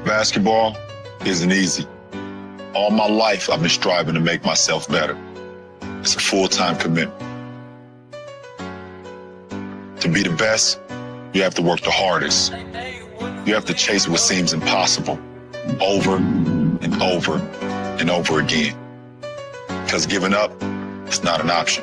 Basketball isn't easy. All my life, I've been striving to make myself better. It's a full-time commitment. To be the best, you have to work the hardest. You have to chase what seems impossible over and over and over again. Because giving up, it's not an option.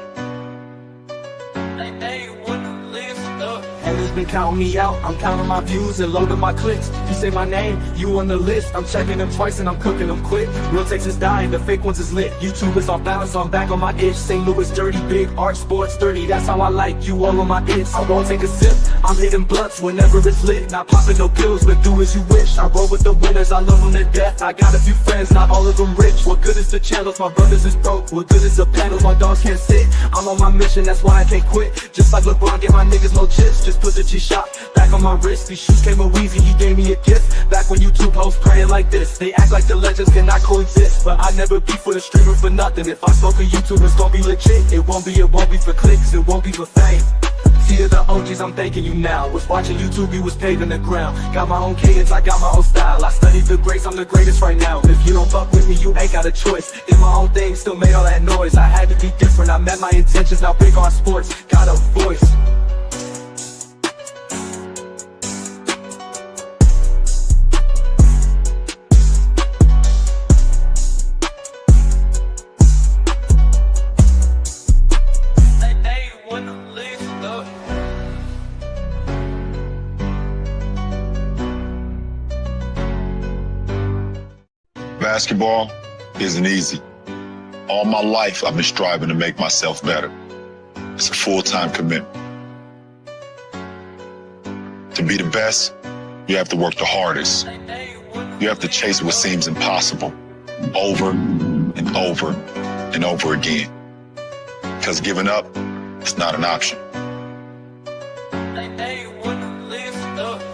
Haters been counting me out, I'm counting my views and loading my clicks. You say my name, you on the list. I'm checking them twice and I'm cooking them quick. Real takes is dying, the fake ones is lit. YouTube is off balance, so I'm back on my itch. St. Louis dirty, big art, sports 30. That's how I like you all on my itch. I won't take a sip, I'm hitting blunts whenever it's lit. Not popping no pills, but do as you wish. I roll with the winners, I love them to death. I got a few friends, not all of them rich. What good is the channels, my brothers is broke. What good is the panels, my dogs can't sit. I'm on my mission, that's why I can't quit. Just like LeBron, get my niggas no chips. Just put the G-Shot back on my wrist. These shoes came with Weezy, he gave me a gift. Back when YouTube hosts praying like this. They act like the legends cannot coexist, but I never beef with a streamer for nothing. If I smoke a YouTube, it's gonna be legit. It won't be for clicks, it won't be for fame. See the OGs, I'm thanking you now. Was watching YouTube, you was paving the ground. Got my own cadence, I got my own style. I studied the greats, I'm the greatest right now. If you don't fuck with me, you ain't got a choice. Did my own thing, still made all that noise. I had to be different, I met my intentions. Now big on sports, got a voice. Basketball isn't easy. All my life, I've been striving to make myself better. It's a full-time commitment. To be the best, you have to work the hardest. You have to chase what seems impossible over and over and over again. Because giving up, it's not an option.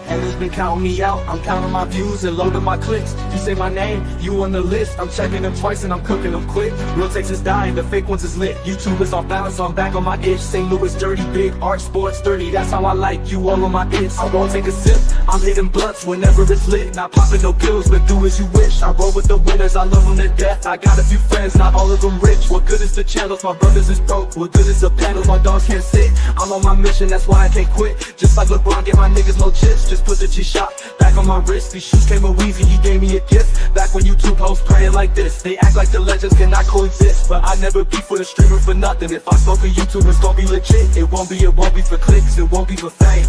Haters been counting me out, I'm counting my views and loading my clicks. You say my name, you on the list. I'm checking them twice and I'm cooking them quick. Real takes is dying, the fake ones is lit. YouTube is off balance, so I'm back on my itch. St. Louis dirty, big art, sports 30. That's how I like you all on my itch. I won't take a sip, I'm hitting blunts whenever it's lit. Not popping no pills, but do as you wish. I roll with the winners, I love them to death. I got a few friends, not all of them rich. What good is the channels, my brothers is broke. What good is the panels, my dogs can't sit. I'm on my mission, that's why I can't quit. Just like LeBron, get my niggas no chips. Just put the G-Shot back on my wrist. These shoes came with Weezy, he gave me a gift. Back when YouTube hosts praying like this. They act like the legends cannot coexist, but I never beef with a streamer for nothing. If I smoke a YouTube, it's gonna be legit. It won't be for clicks, it won't be for fame.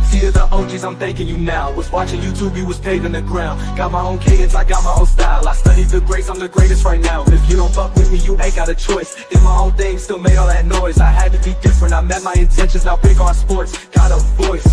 See the OGs, I'm thanking you now. Was watching YouTube, you was paving the ground. Got my own cadence, I got my own style. I studied the greats, I'm the greatest right now. If you don't fuck with me, you ain't got a choice. Did my own thing, still made all that noise. I had to be different, I met my intentions. Now big on sports, got a voice.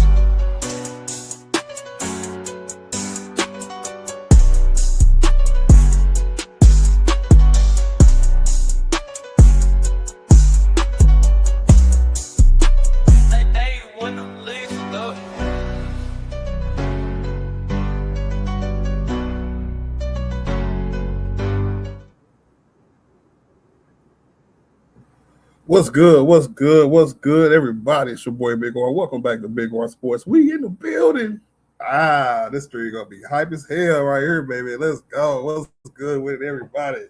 What's good? What's good? What's good, everybody? It's your boy Big R. Welcome back to Big R Sports. We in the building. This stream gonna be hype as hell right here, baby. Let's go. What's good with it, everybody?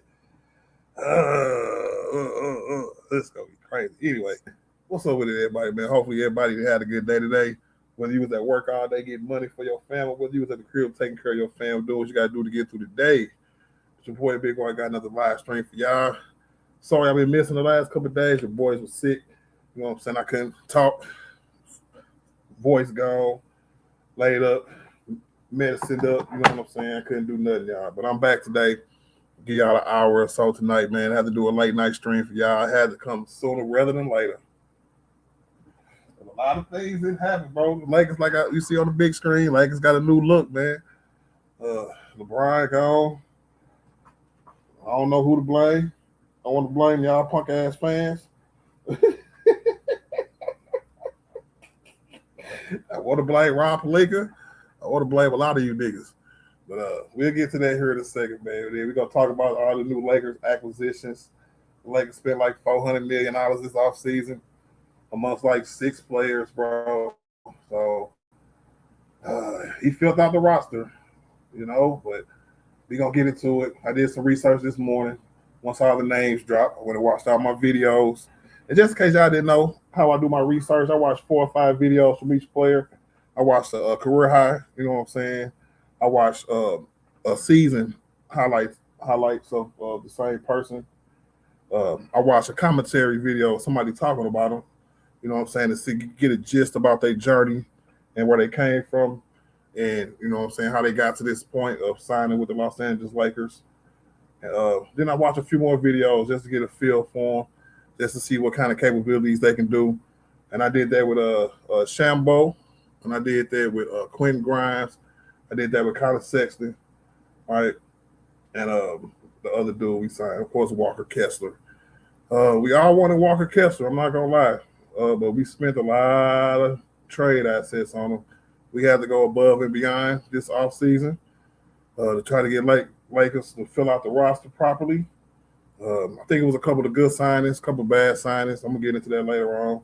This gonna be crazy. Anyway, what's up with it, everybody, man? Hopefully everybody had a good day today. Whether you was at work all day getting money for your family, whether you was at the crib taking care of your family, doing what you gotta do to get through the day. It's your boy Big R. Got another live stream for y'all. Sorry I've been missing the last couple of days. Your boys were sick. You know what I'm saying? I couldn't talk. Voice gone. Laid up. Medicine up. You know what I'm saying? I couldn't do nothing, y'all. But I'm back today. Give y'all an hour or so tonight, man. I had to do a late night stream for y'all. I had to come sooner rather than later. And a lot of things didn't happen, bro. The Lakers, like you see on the big screen, Lakers got a new look, man. LeBron gone. I don't know who to blame. I want to blame y'all punk ass fans. I want to blame Rob Pelinka. I want to blame a lot of you niggas. But we'll get to that here in a second, man. Then we're going to talk about all the new Lakers acquisitions. The Lakers spent like $400 million this offseason amongst like 6 players, bro. So he filled out the roster. But we gonna get into it. I did some research this morning. Once all the names dropped, I went and watched all my videos. And just in case y'all didn't know how I do my research, I watched 4 or 5 videos from each player. I watched a career high, you know what I'm saying? I watched a season highlights of the same person. I watched a commentary video, somebody talking about them, you know what I'm saying, to see, get a gist about their journey and where they came from, and you know what I'm saying, how they got to this point of signing with the Los Angeles Lakers. Then I watched a few more videos just to get a feel for them, just to see what kind of capabilities they can do. And I did that with Shambo, and I did that with Quentin Grimes. I did that with Collin Sexton, all right, and the other dude we signed, of course, Walker Kessler. We all wanted Walker Kessler, I'm not going to lie, but we spent a lot of trade assets on him. We had to go above and beyond this offseason to try to get Lakers to fill out the roster properly. I think it was a couple of good signings, a couple of bad signings. I'm going to get into that later on.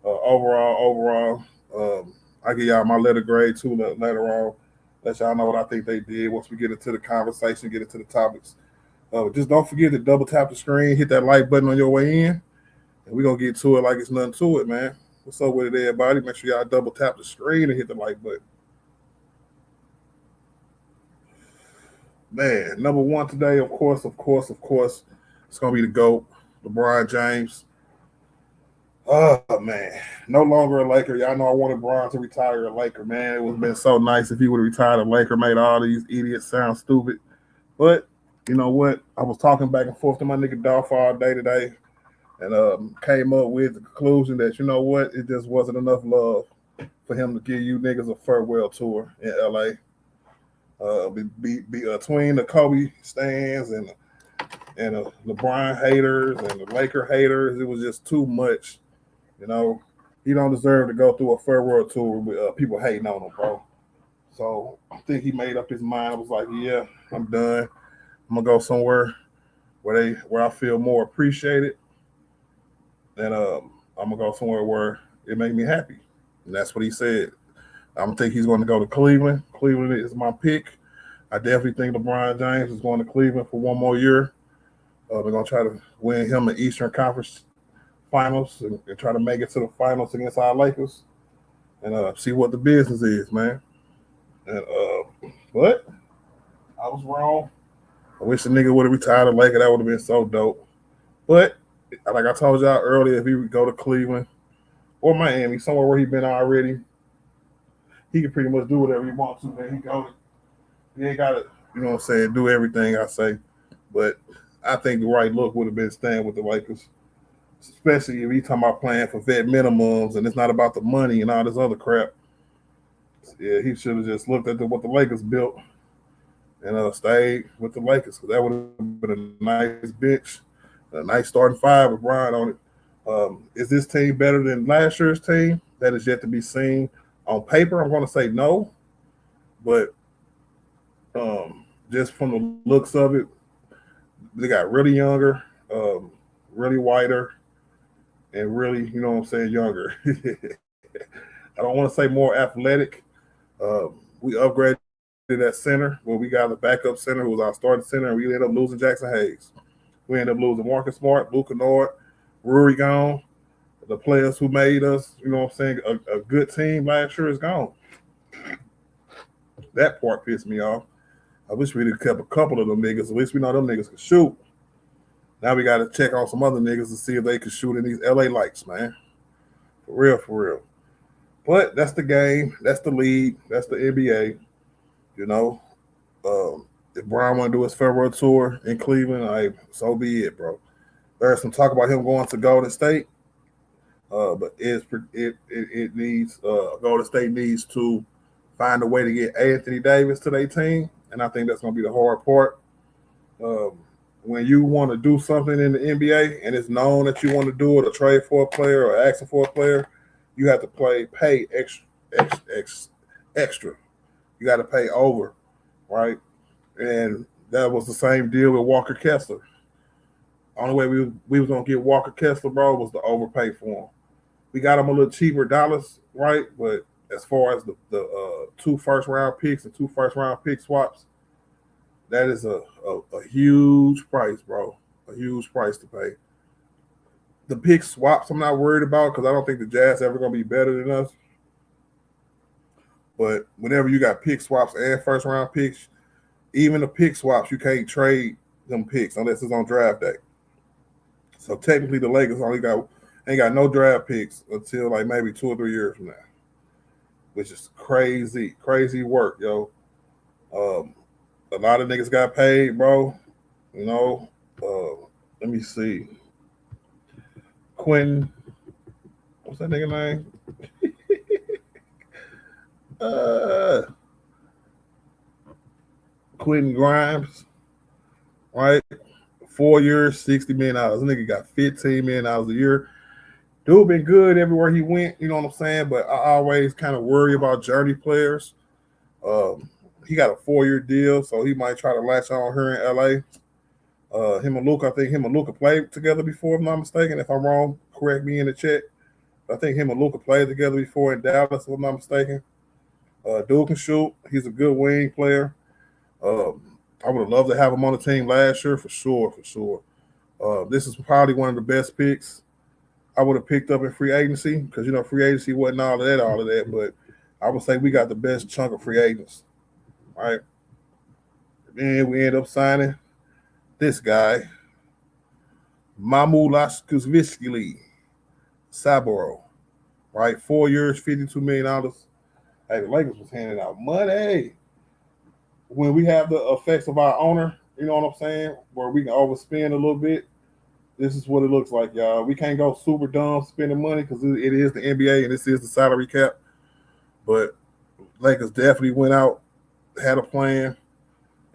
Overall, I give y'all my letter grade too later on. Let y'all know what I think they did once we get into the conversation, get into the topics. Just don't forget to double tap the screen, hit that like button on your way in, and we're going to get to it like it's nothing to it, man. What's up with it, everybody? Make sure y'all double tap the screen and hit the like button. Man, number one today, of course, it's going to be the GOAT, LeBron James. Oh, man, no longer a Laker. Y'all know I wanted Bron to retire a Laker, man. It would have been so nice if he would have retired a Laker, made all these idiots sound stupid. But you know what? I was talking back and forth to my nigga Dolph all day today, and came up with the conclusion that, you know what, it just wasn't enough love for him to give you niggas a farewell tour in L.A. Between the Kobe stands and the LeBron haters and the Laker haters, it was just too much. You know, he don't deserve to go through a farewell tour with people hating on him, bro. So I think he made up his mind. I was like, yeah, I'm done. I'm gonna go somewhere where I feel more appreciated, and I'm gonna go somewhere where it make me happy. And that's what he said. I think he's going to go to Cleveland. Cleveland is my pick. I definitely think LeBron James is going to Cleveland for one more year. They're going to try to win him the Eastern Conference Finals and try to make it to the finals against our Lakers and see what the business is, man. And but I was wrong. I wish the nigga would have retired a Laker. That would have been so dope. But like I told y'all earlier, if he would go to Cleveland or Miami, somewhere where he's been already, he can pretty much do whatever he wants to. Man, he ain't got to, you know what I'm saying, do everything I say. But I think the right look would have been staying with the Lakers, especially if he's talking about playing for vet minimums and it's not about the money and all this other crap. Yeah, he should have just looked at what the Lakers built and stayed with the Lakers, because that would have been a nice bench, a nice starting five with Bron on it. Is this team better than last year's team? That is yet to be seen. On paper, I'm going to say no, but just from the looks of it, they got really younger, really whiter, and really, you know what I'm saying, younger. I don't want to say more athletic. We upgraded that center. Well, we got the backup center who was our starting center, and we ended up losing Jackson Hayes. We ended up losing Marcus Smart, Luka Dončić, Rory gone. The players who made us, you know what I'm saying, a good team last year is gone. That part pissed me off. I wish we'd have kept a couple of them niggas. At least we know them niggas can shoot. Now we got to check on some other niggas to see if they can shoot in these LA lights, man. For real. But that's the game. That's the league. That's the NBA. You know, if Bron want to do his farewell tour in Cleveland, so be it, bro. There's some talk about him going to Golden State. But it needs Golden State needs to find a way to get Anthony Davis to their team, and I think that's going to be the hard part. When you want to do something in the NBA and it's known that you want to do it, or trade for a player or asking for a player, you have to pay extra. You got to pay over, right? And that was the same deal with Walker Kessler. Only way we was gonna get Walker Kessler, bro, was to overpay for him. We got him a little cheaper dollars, right? But as far as the 2 first-round picks and 2 first-round pick swaps, That is a huge price, bro. A huge price to pay. The pick swaps I'm not worried about because I don't think the Jazz ever going to be better than us. But whenever you got pick swaps and first round picks, even the pick swaps, you can't trade them picks unless it's on draft day. So technically the Lakers ain't got no draft picks until like maybe 2 or 3 years from now, which is crazy work, yo. A lot of niggas got paid, bro. You know, let me see. Quentin, what's that nigga name? Quentin Grimes, right? 4 years, $60 million. Nigga got $15 million a year. Dude been good everywhere he went, you know what I'm saying? But I always kind of worry about journey players. He got a 4-year deal, so he might try to latch on here in LA. Him and Luka played together before, if I'm not mistaken. If I'm wrong, correct me in the chat. I think him and Luka played together before in Dallas, if I'm not mistaken. Dude can shoot. He's a good wing player. I would have loved to have him on the team last year for sure. This is probably one of the best picks I would have picked up in free agency because, you know, free agency wasn't all of that. But I would say we got the best chunk of free agents. All right. Then we end up signing this guy, Mamukelashvili, Saboro, right? 4 years, $52 million. Hey, the Lakers was handing out money. When we have the effects of our owner, you know what I'm saying, where we can overspend a little bit, this is what it looks like, y'all. We can't go super dumb spending money because it is the NBA and this is the salary cap. But Lakers definitely went out, had a plan,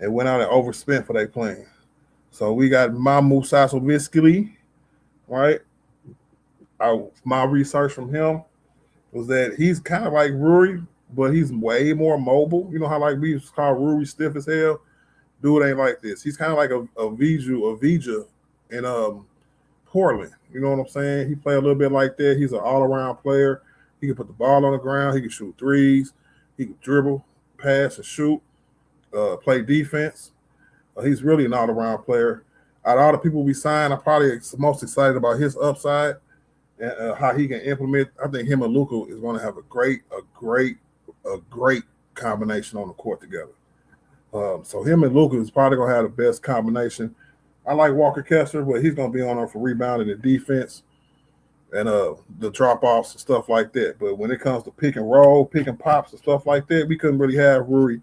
and went out and overspent for their plan. So we got Mamukelashvili, right? My research from him was that he's kind of like Rui, but he's way more mobile. You know how like we used to call Rui stiff as hell? Dude ain't like this. He's kind of like a Vija in Portland. You know what I'm saying? He play a little bit like that. He's an all-around player. He can put the ball on the ground. He can shoot threes. He can dribble, pass, and shoot, play defense. He's really an all-around player. Out of all the people we signed, I'm probably most excited about his upside and how he can implement. I think him and Luka is going to have a great combination on the court together. So him and Luka is probably going to have the best combination. I like Walker Kessler, but he's going to be on there for rebounding and defense and the drop-offs and stuff like that. But when it comes to pick and roll, pick and pops and stuff like that, we couldn't really have Rui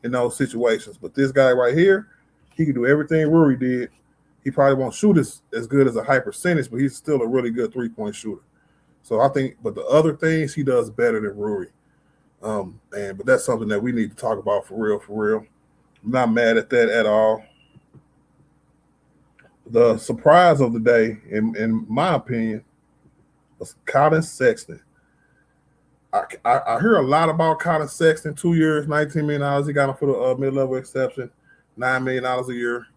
in those situations. But this guy right here, he can do everything Rui did. He probably won't shoot as good as a high percentage, but he's still a really good three-point shooter. So I think, but the other things he does better than Rui. But that's something that we need to talk about for real. I'm not mad at that at all. The surprise of the day, in my opinion, was Collin Sexton. I hear a lot about Collin Sexton. 2 years, $19 million. He got him for the mid-level exception, $9 million a year.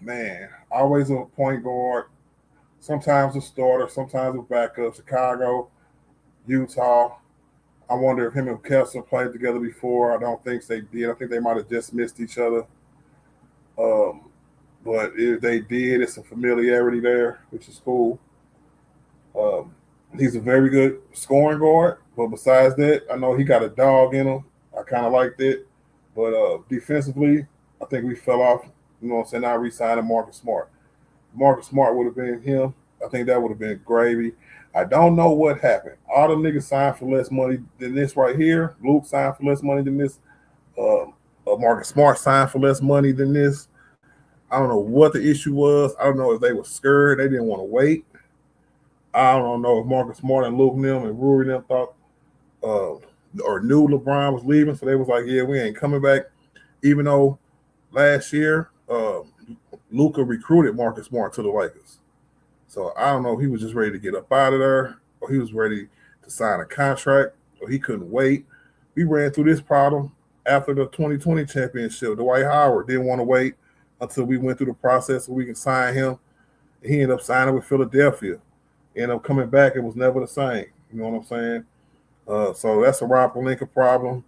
Man, always a point guard. Sometimes a starter, sometimes a backup. Chicago, Utah. I wonder if him and Kessler played together before. I don't think they did. I think they might have just missed each other. But if they did, it's a familiarity there, which is cool. He's a very good scoring guard. But besides that, I know he got a dog in him. I kind of like that. But defensively, I think we fell off. You know what I'm saying? I re-signed Marcus Smart. Marcus Smart would have been him. I think that would have been gravy. I don't know what happened. All the niggas signed for less money than this right here. Luke signed for less money than this. Marcus Smart signed for less money than this. I don't know what the issue was. I don't know if they were scared. They didn't want to wait. I don't know if Marcus Smart and Luke and them and Rui and them thought or knew LeBron was leaving. So they was like, yeah, we ain't coming back. Even though last year Luka recruited Marcus Smart to the Lakers. So I don't know if he was just ready to get up out of there or he was ready to sign a contract or he couldn't wait. We ran through this problem after the 2020 championship. Dwight Howard didn't want to wait until we went through the process so we can sign him. He ended up signing with Philadelphia. Ended up coming back. It was never the same. You know what I'm saying? So that's a Rob Pelinka problem.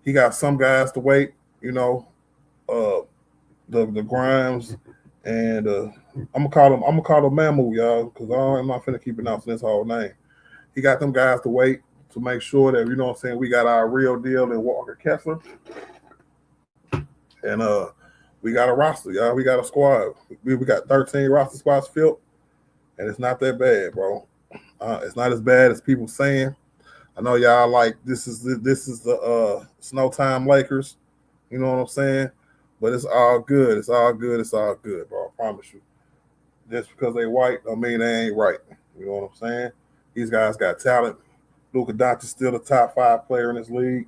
He got some guys to wait. you know, the Grimes, and I'm gonna call him Mamu, y'all, because I'm not finna keep announcing his whole name. He got them guys to wait to make sure that, you know what I'm saying, we got our real deal in Walker Kessler. And we got a roster, y'all. We got a squad. We got 13 roster spots filled, and it's not that bad, bro. It's not as bad as people saying. I know y'all like this is the snow time Lakers. You know what I'm saying? But it's all good. It's all good. It's all good, bro. I promise you. Just because they white don't mean they ain't right. You know what I'm saying? These guys got talent. Luka Dončić is still the top 5 player in this league,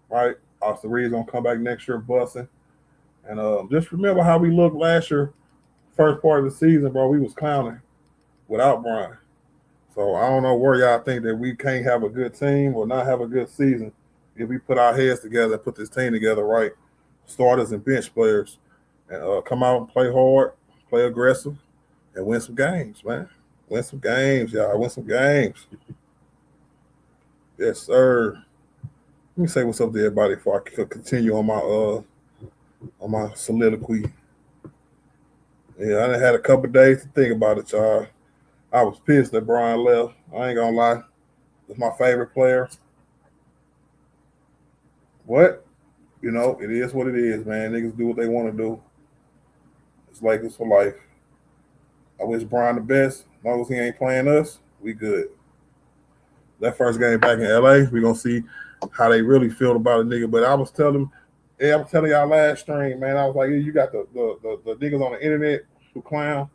right? Austin Reed's gonna come back next year busting. And just remember how we looked last year, first part of the season, bro. We was clowning without Brian. So I don't know where y'all think that we can't have a good team or not have a good season if we put our heads together and put this team together right, starters and bench players, and come out and play hard, play aggressive, and win some games, man. Win some games, y'all. Win some games. Yes, sir. Let me say what's up to everybody before I continue on my soliloquy. Yeah, I done had a couple of days to think about it, y'all. I was pissed that Brian left. I ain't gonna lie. It's my favorite player. What? You know, it is what it is, man. Niggas do what they want to do. It's Lakers for life. I wish Brian the best. As long as he ain't playing us, we good. That first game back in LA, we gonna see how they really feel about a nigga. But I was telling y'all last stream, man. I was like, you got the niggas on the internet who clown,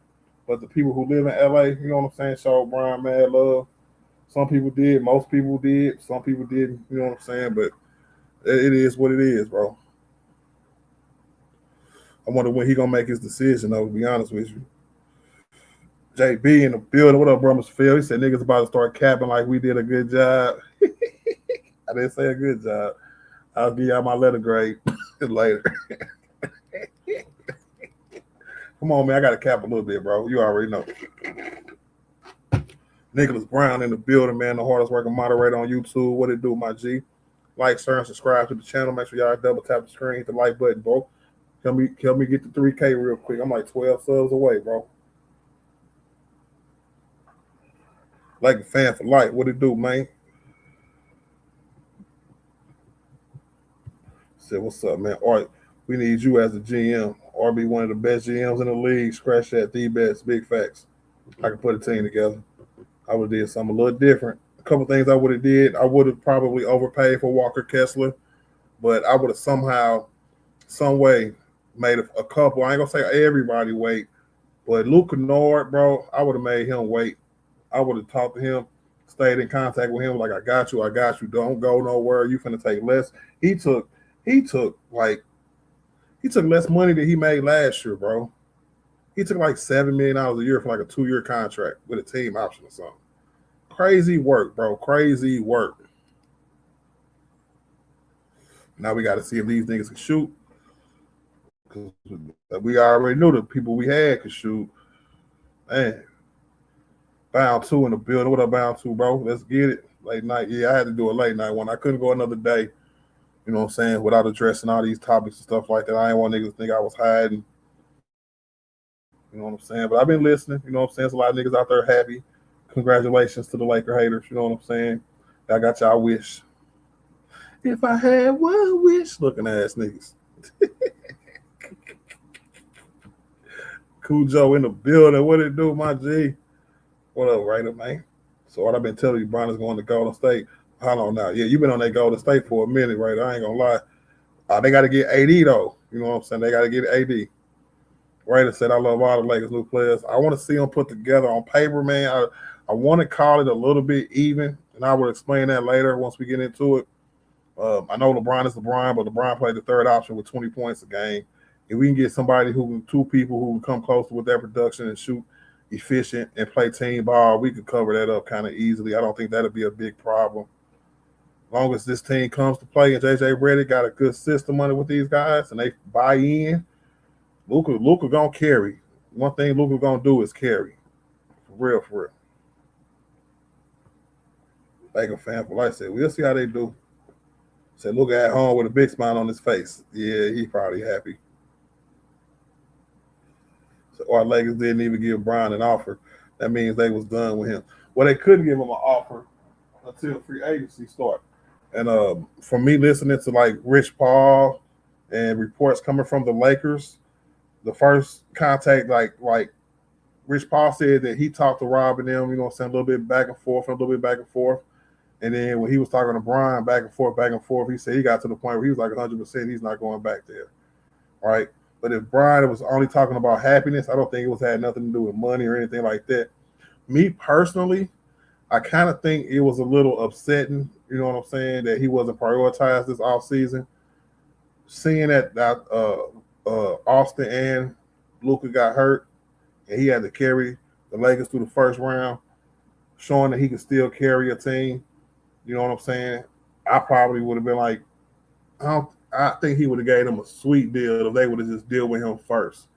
but the people who live in LA, you know what I'm saying, show Brian mad love. Some people did, most people did, some people didn't, you know what I'm saying? But it is what it is, bro. I wonder when he gonna make his decision, though, to be honest with you. JB in the building. What up, bro? Mr. Phil? He said niggas about to start capping like we did a good job. I didn't say a good job. I'll give y'all my letter grade later. Come on, man. I got to cap a little bit, bro. You already know. Nicholas Brown in the building, man. The hardest working moderator on YouTube. What it do, my G? Like, share, and subscribe to the channel. Make sure y'all double tap the screen, hit the like button, bro. Help me get to 3K real quick. I'm like 12 subs away, bro. Like a fan for life. What it do, man? Said, what's up, man? All right, we need you as a GM. Or be one of the best GMs in the league. Scratch that, the best. Big facts. I can put a team together. I would have did something a little different. A couple things I would have did. I would have probably overpaid for Walker Kessler, but I would have somehow, some way, made a couple. I ain't gonna say everybody wait, but Luka Dončić, bro, I would have made him wait. I would have talked to him, stayed in contact with him, like I got you. Don't go nowhere. You finna take less. He took less money than he made last year, bro. He took like $7 million a year for like a 2-year contract with a team option or something. Crazy work, bro. Crazy work. Now we got to see if these niggas can shoot. Because we already knew the people we had could shoot. Man. Bound 2 in the building. What up, Bound 2, bro? Let's get it. Late night. Yeah, I had to do a late night one. I couldn't go another day, you know what I'm saying, without addressing all these topics and stuff like that. I ain't want niggas to think I was hiding. You know what I'm saying? But I've been listening. You know what I'm saying? There's a lot of niggas out there happy. Congratulations to the Laker haters. You know what I'm saying? I got y'all wish. If I had one wish. Looking ass niggas. Cujo in the building. What it do, my G? What up, Raider, man? So what I've been telling you, Brian is going to Golden State. Hold on now. Yeah, you've been on that Golden State for a minute, right? I ain't going to lie. They got to get AD, though. You know what I'm saying? They got to get AD. Raider said, I love all the Lakers new players. I want to see them put together on paper, man. I want to call it a little bit even, and I will explain that later once we get into it. I know LeBron is LeBron, but LeBron played the third option with 20 points a game. If we can get two people who can come close with their production and shoot efficient and play team ball, we could cover that up kind of easily. I don't think that'll be a big problem. As long as this team comes to play and JJ Redick got a good system on it with these guys and they buy in, Luka gonna carry. One thing Luka gonna do is carry. For real. Like a fan for life said, we'll see how they do. Said Luka at home with a big smile on his face. Yeah, he probably happy. So our Lakers didn't even give Bron an offer. That means they was done with him. Well, they couldn't give him an offer until free agency started. And for me listening to like Rich Paul and reports coming from the Lakers, the first contact, like Rich Paul said that he talked to Rob and them, a little bit back and forth, And then when he was talking to Brian back and forth, he said he got to the point where he was like 100% he's not going back there. All right. But if Brian was only talking about happiness, I don't think it had nothing to do with money or anything like that. Me personally, I kind of think it was a little upsetting, you know what I'm saying, that he wasn't prioritized this offseason. Seeing that Austin and Luka got hurt and he had to carry the Lakers through the first round, showing that he could still carry a team, you know what I'm saying? I probably would have been like, I think he would have gave them a sweet deal if they would have just dealt with him first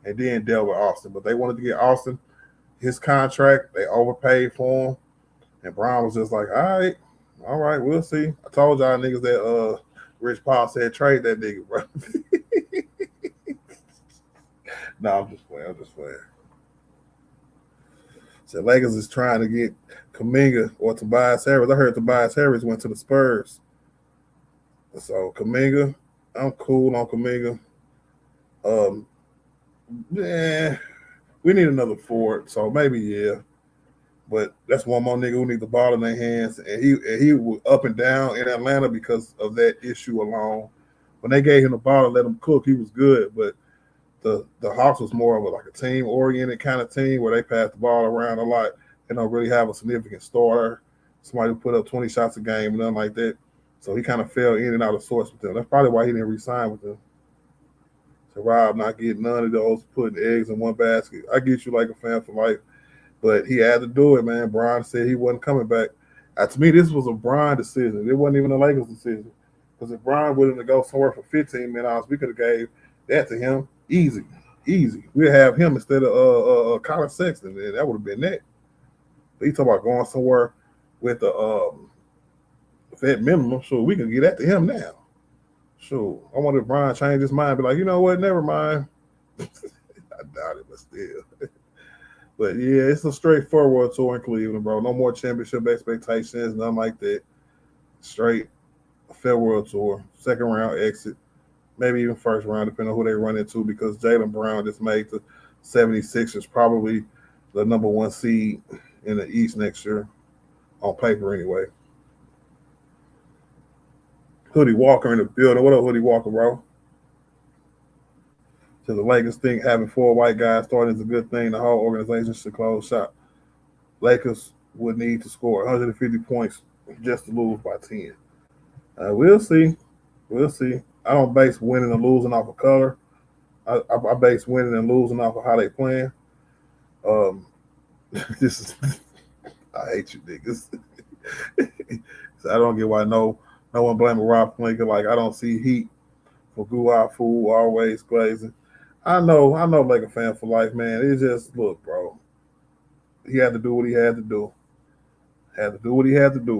and then dealt with Austin. But they wanted to get Austin his contract. They overpaid for him. And Brown was just like, all right, we'll see. I told y'all niggas that Rich Paul said trade that nigga, bro. No, I'm just playing. So Lakers is trying to get Kuminga or Tobias Harris. I heard Tobias Harris went to the Spurs. So Kuminga, I'm cool on Kuminga. We need another forward, so maybe yeah. But that's one more nigga who needs the ball in their hands, and he was up and down in Atlanta because of that issue alone. When they gave him the ball and let him cook, he was good. But the Hawks was more of a team-oriented kind of team where they pass the ball around a lot. They don't really have a significant starter, somebody who put up 20 shots a game, nothing like that. So he kind of fell in and out of sorts with them. That's probably why he didn't re-sign with them. So Rob not getting none of those, putting eggs in one basket. I get you like a fan for life, but he had to do it, man. Brian said he wasn't coming back. To me, this was a Brian decision. It wasn't even a Lakers decision. Because if Brian wanted to go somewhere for 15 minutes, we could have gave that to him easy. We'd have him instead of Collin Sexton, and that would have been that. But he talking about going somewhere with the vet minimum, so we can get that to him now. Sure. I wonder if Brian changed his mind, be like, you know what, never mind. I doubt it, but still. But yeah, it's a straightforward tour in Cleveland, bro. No more championship expectations, nothing like that. Straight farewell tour, second round exit, maybe even first round, depending on who they run into, because Jaylen Brown just made the 76ers probably the number one seed in the East next year, on paper anyway. Hoodie Walker in the building. What up, Hoodie Walker, bro? So the Lakers think having 4 white guys starting is a good thing. The whole organization should close shop. Lakers would need to score 150 points just to lose by 10. We'll see. I don't base winning and losing off of color. I base winning and losing off of how they playing. This is I hate you niggas. So I don't get why no one blaming Rob Pelinka. Like, I don't see heat for Guai Food always glazing. I know like a fan for life, man. It's just, look, bro. He had to do what he had to do.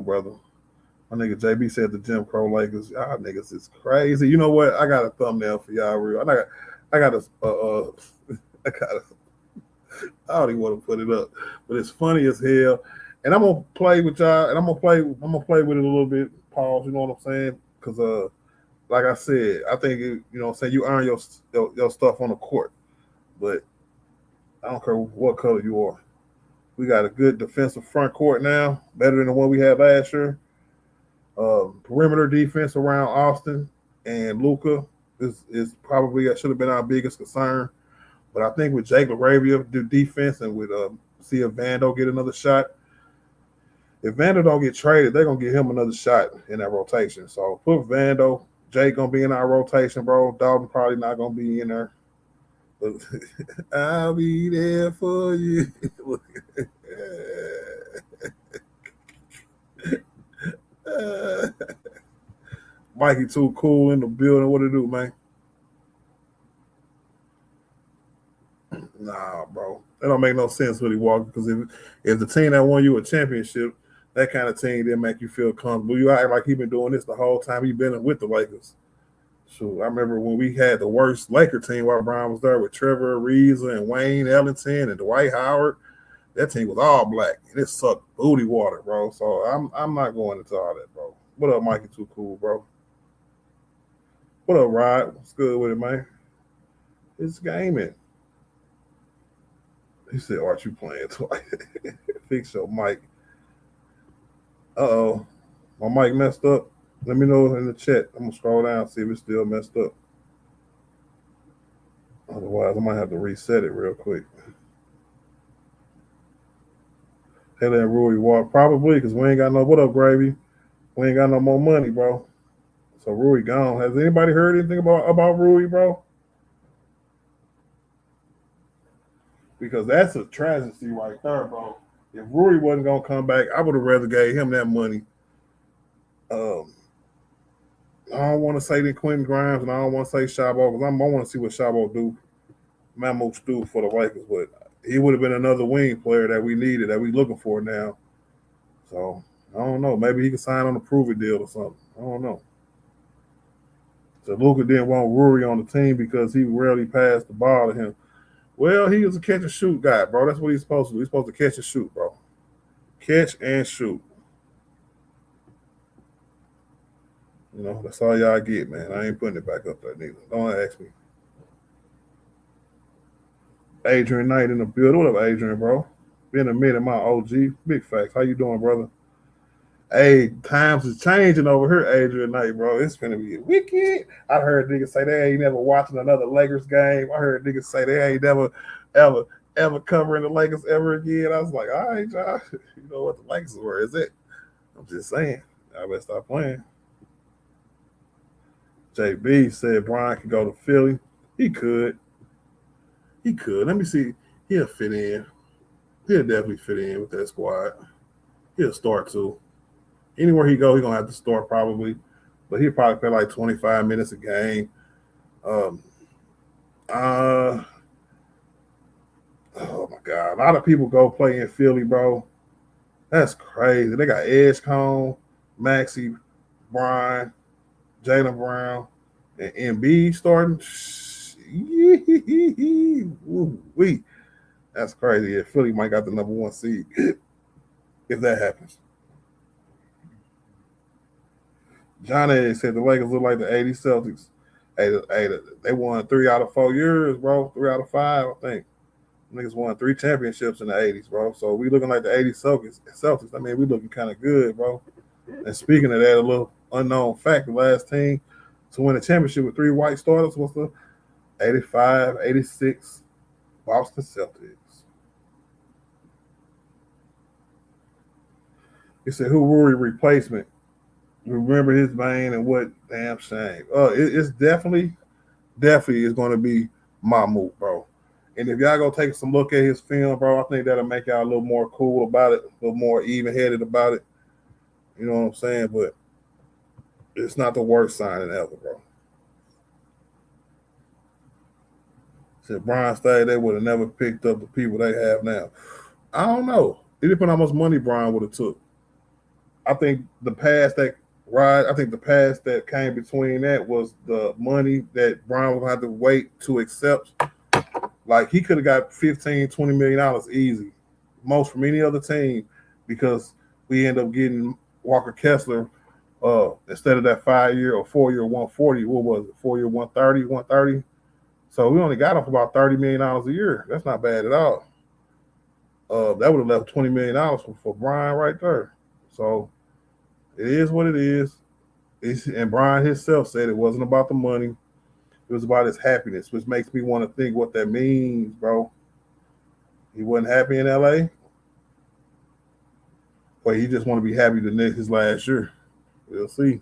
Brother. My nigga JB said the Jim Crow Lakers. Y'all niggas is crazy. You know what? I got a thumbnail for y'all real. I don't even want to put it up, but it's funny as hell. And I'm gonna play with y'all, and I'm gonna play with it a little bit. Pause. You know what I'm saying? Because like I said, I think you earn your stuff on the court, but I don't care what color you are. We got a good defensive front court now, better than the one we had last year. Perimeter defense around Austin and Luka is probably should have been our biggest concern. But I think with Jake LaRavia do defense and with see if Vando get another shot. If Vando don't get traded, they're gonna give him another shot in that rotation. So put Vando, Jake gonna be in our rotation, bro. Dalton probably not gonna be in there. But I'll be there for you. Mikey too cool in the building. What to do, man? Nah, bro. That don't make no sense, Hoodie Walker, because if the team that won you a championship That kind of team didn't make you feel comfortable. You act like he been doing this the whole time he been with the Lakers. So I remember when we had the worst Laker team while Brian was there with Trevor Ariza and Wayne Ellington and Dwight Howard. That team was all black and it sucked booty water, bro. So I'm not going into all that, bro. What up, Mikey? Too cool, bro. What up, Rod? What's good with it, man? It's gaming. He said, "Aren't you playing twice?" Fix your mic. Uh-oh. My mic messed up. Let me know in the chat. I'm going to scroll down and see if it's still messed up. Otherwise, I might have to reset it real quick. Hell and Rui Walk. Probably, because we ain't got no, what up, Gravy? We ain't got no more money, bro. So Rui gone. Has anybody heard anything about Rui, bro? Because that's a tragedy right there, bro. If Rui wasn't going to come back, I would have rather gave him that money. I don't want to say that Quentin Grimes and I don't want to say Shabo because I want to see what Shabo do, Mammoth do for the Lakers. But he would have been another wing player that we needed, that we looking for now. So I don't know. Maybe he could sign on a prove-it deal or something. I don't know. So Luka didn't want Rui on the team because he rarely passed the ball to him. Well, he was a catch and shoot guy, bro. That's what he's supposed to do. He's supposed to catch and shoot, bro. Catch and shoot. You know, that's all y'all get, man. I ain't putting it back up there neither. Don't ask me. Adrian Knight in the building. What up, Adrian, bro? Been a minute, my OG. Big facts. How you doing, brother? Hey, times is changing over here, Adrian Knight, bro. It's gonna be wicked. I heard niggas say they ain't never watching another Lakers game. I heard niggas say they ain't never ever covering the Lakers ever again. I was like, all right, Josh, you know what the Lakers were, is it? I'm just saying. I better stop playing. JB said Brian could go to Philly. He could. Let me see. He'll fit in. He'll definitely fit in with that squad. He'll start too. Anywhere he go, he's going to have to start probably. But he'll probably play like 25 minutes a game. Oh, my God. A lot of people go play in Philly, bro. That's crazy. They got Edgecombe, Maxey, Brian, Jaylen Brown, and Embiid starting. That's crazy. Yeah, Philly might got the number 1 seed if that happens. Johnny said the Lakers look like the 80 Celtics. They won 3 out of 4 years, bro. 3 out of 5, I think. Niggas won 3 championships in the 80s, bro. So we looking like the 80 Celtics. I mean, we looking kind of good, bro. And speaking of that, a little unknown fact, the last team to win a championship with 3 white starters was the 85-86 Boston Celtics. He said, who Rui replacement? Remember his vein and what damn shame. It's definitely is going to be Mahmoud, bro. And if y'all go take some look at his film, bro, I think that'll make y'all a little more cool about it, a little more even-headed about it. You know what I'm saying? But it's not the worst signing ever, bro. Said Brian stayed, they would have never picked up the people they have now. I don't know. It depends on how much money Brian would have took. I think the pass that came between that was the money that Brian would have to wait to accept. Like, he could have got $15, $20 million easy, most from any other team, because we end up getting Walker Kessler instead of that 5-year or 4-year 140. What was it? 4-year 130. So we only got him for about $30 million a year. That's not bad at all. That would have left $20 million for Brian right there. So it is what it is. And Brian himself said it wasn't about the money. It was about his happiness, which makes me want to think what that means, bro. He wasn't happy in L.A., but he just want to be happy his last year. We'll see.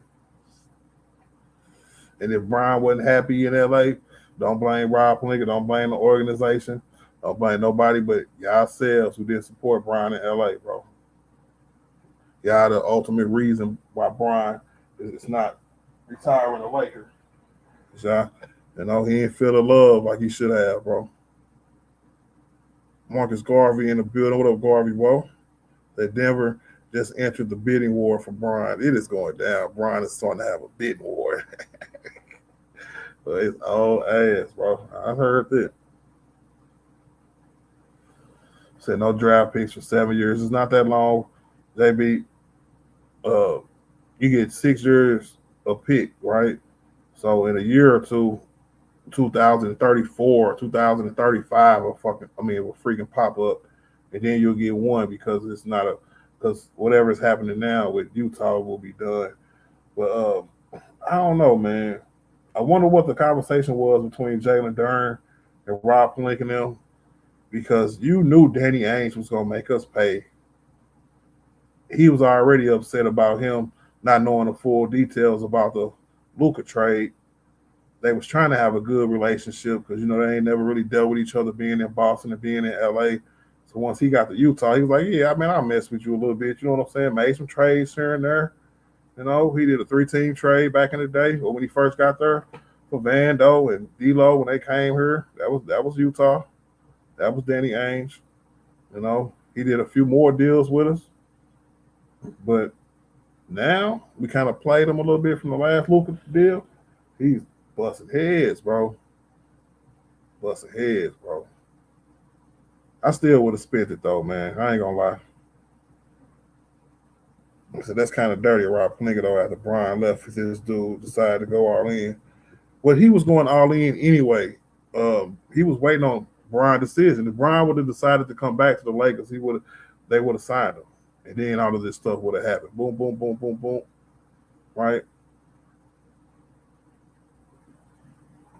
And if Brian wasn't happy in L.A., don't blame Rob Pelinka. Don't blame the organization. Don't blame nobody but yourselves who didn't support Brian in L.A., bro. Y'all the ultimate reason why Brian is not retiring a Laker. Y'all, he ain't feel the love like he should have, bro. Marcus Garvey in the building. What up, Garvey, bro? That Denver just entered the bidding war for Bron. It is going down. Bron is starting to have a bidding war. But it's all ass, bro. I heard that. Said no draft picks for 7 years. It's not that long. JB, you get 6 years a pick, right? So in a year or two, 2034, 2035, will freaking pop up, and then you'll get one because it's not because whatever is happening now with Utah will be done. But I don't know, man. I wonder what the conversation was between Jalen Duren and Rob Pelinka and them, because you knew Danny Ainge was going to make us pay. He was already upset about him not knowing the full details about the Luka trade. They was trying to have a good relationship because, they ain't never really dealt with each other being in Boston and being in L.A. So once he got to Utah, he was like, yeah, I mess with you a little bit. You know what I'm saying? Made some trades here and there. He did a 3-team trade back in the day, or when he first got there, for Vando and D'Lo when they came here. That was Utah. That was Danny Ainge. He did a few more deals with us. But now we kind of played him a little bit from the last Luka deal. He's busting heads, bro. Busting heads, bro. I still would have spent it, though, man. I ain't going to lie. So that's kind of dirty, Rob Pelinka, though, after Brian left. This dude decided to go all in. Well, he was going all in anyway. He was waiting on Brian's decision. If Brian would have decided to come back to the Lakers, they would have signed him. And then all of this stuff would have happened. Boom, boom, boom, boom, boom. Right?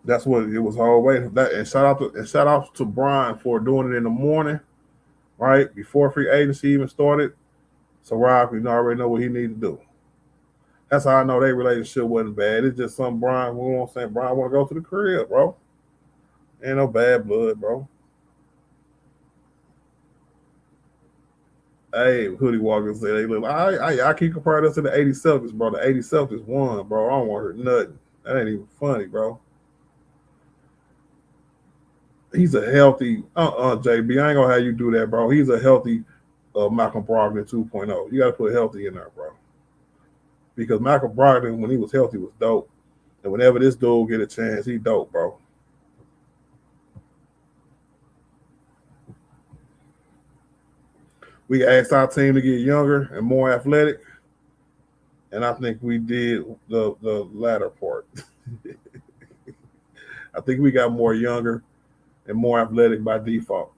That's what it was all waiting. And shout out to Brian for doing it in the morning, right? Before free agency even started. So Rob, already know what he needed to do. That's how I know their relationship wasn't bad. It's just some Brian, we won't say Brian want to go to the crib, bro. Ain't no bad blood, bro. Hey, Hoodie Walker said, hey, look, I keep comparing us to the 80 Celtics, bro. The 80 Celtics won, bro. I don't want to hear nothing. That ain't even funny, bro. He's a healthy, JB. I ain't gonna have you do that, bro. He's a healthy Malcolm Brogdon 2.0. You got to put healthy in there, bro. Because Malcolm Brogdon, when he was healthy, was dope. And whenever this dude get a chance, he dope, bro. We asked our team to get younger and more athletic, and I think we did the latter part. I think we got more younger and more athletic by default.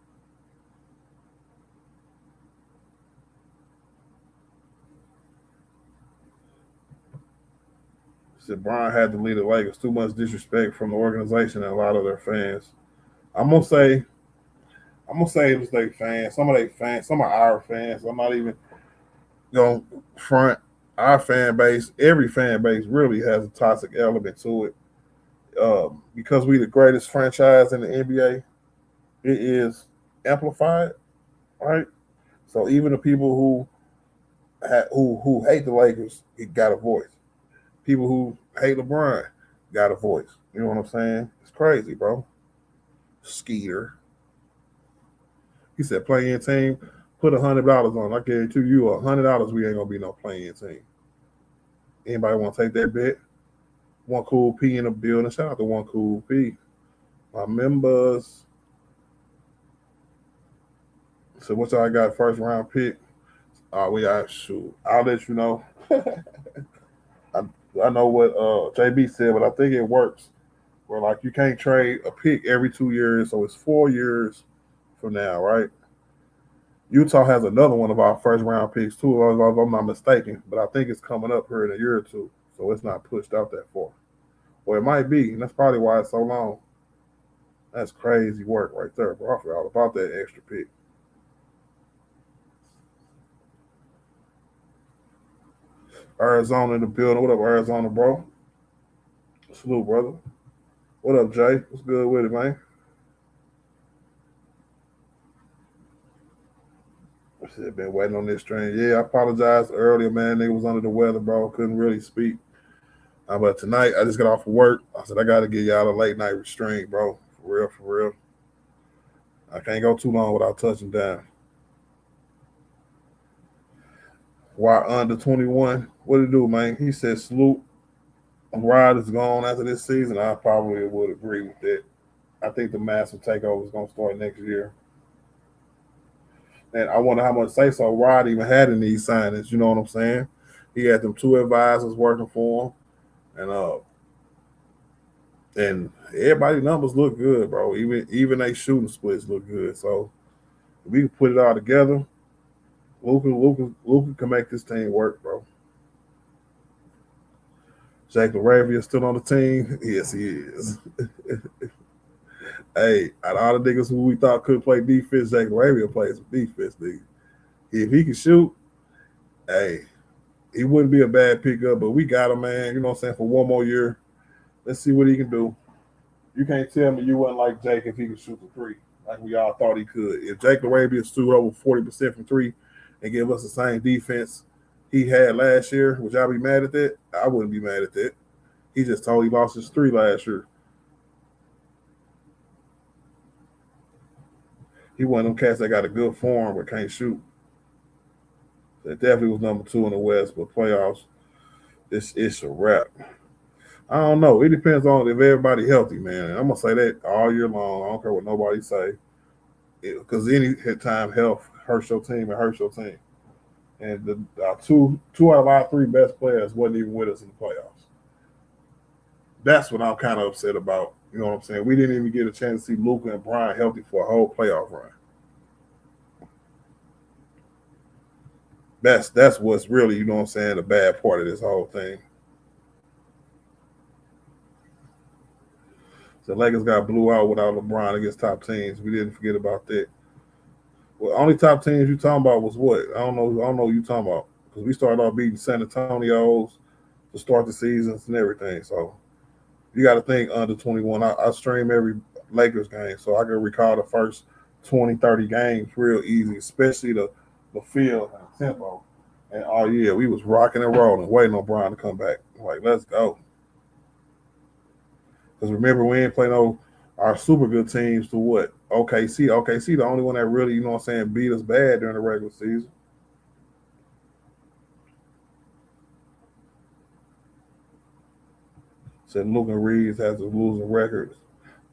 Said Brian had to lead the Lakers. Too much disrespect from the organization and a lot of their fans. I'm gonna say it was their fans. Some of our fans. I'm not even gonna front. Our fan base, every fan base really has a toxic element to it. Because we the greatest franchise in the NBA, it is amplified, right? So even the people who hate the Lakers, it got a voice. People who hate LeBron got a voice. You know what I'm saying? It's crazy, bro. Skeeter. He said, play-in team, put $100 on. I guarantee you $100, we ain't going to be no play-in team. Anybody want to take that bet? One Cool P in the building. Shout out to One Cool P. My members. So what y'all got first round pick? We got shoot. I'll let you know. I know what JB said, but I think it works. Where like you can't trade a pick every 2 years, so it's 4 years from now, right? Utah has another one of our first round picks too, if I'm not mistaken, but I think it's coming up here in a year or two, so it's not pushed out that far. Or it might be, and that's probably why it's so long. That's crazy work right there, bro. I forgot all about that extra pick. Arizona in the building. What up, Arizona, bro? Salute, brother. What up, Jay? What's good with it, man? Shit, been waiting on this train. Yeah, I apologized earlier, man. Nigga was under the weather, bro. Couldn't really speak. But tonight, I just got off of work. I said, I got to get y'all a late night restraint, bro. For real. I can't go too long without touching down. Why under 21? What did he do, man? He said salute. Rod is gone after this season. I probably would agree with that. I think the massive takeover is going to start next year. And I wonder how much say so Rod even had in these signings. You know what I'm saying? He had them 2 advisors working for him, and everybody's numbers look good, bro. Even they shooting splits look good. So if we can put it all together, Luka can make this team work, bro. Jake LaRavia still on the team? Yes, he is. Hey, out of all the niggas who we thought could play defense, Jake LaRavia plays some defense, nigga. If he can shoot, hey, he wouldn't be a bad pickup, but we got him, man. You know what I'm saying? For one more year. Let's see what he can do. You can't tell me you wouldn't like Jake if he could shoot the 3, like we all thought he could. If Jake LaRavia stood over 40% from 3 and give us the same defense he had last year, would y'all be mad at that? I wouldn't be mad at that. He just told he lost his 3 last year. He one of them cats that got a good form but can't shoot. That definitely was number 2 in the West, but playoffs, it's a wrap. I don't know. It depends on if everybody healthy, man. I'm gonna say that all year long. I don't care what nobody say, because any time health hurts your team, it hurts your team. And the two out of our 3 best players wasn't even with us in the playoffs. That's what I'm kind of upset about. You know what I'm saying? We didn't even get a chance to see Luka and Brian healthy for a whole playoff run. That's what's really, you know what I'm saying, the bad part of this whole thing. The Lakers got blew out without LeBron against top teams. We didn't forget about that. Well, only top teams you talking about was what? I don't know what you talking about. Because we started off beating San Antonio's to start the seasons and everything. So you got to think under 21. I stream every Lakers game, so I can recall the first 20, 30 games real easy, especially the field and the tempo. And oh yeah, we was rocking and rolling, waiting on Brian to come back. Like, let's go. Because remember, we ain't play our super good teams to what? OKC. OKC, the only one that really, you know what I'm saying, beat us bad during the regular season. Said Luka Reeves has a losing record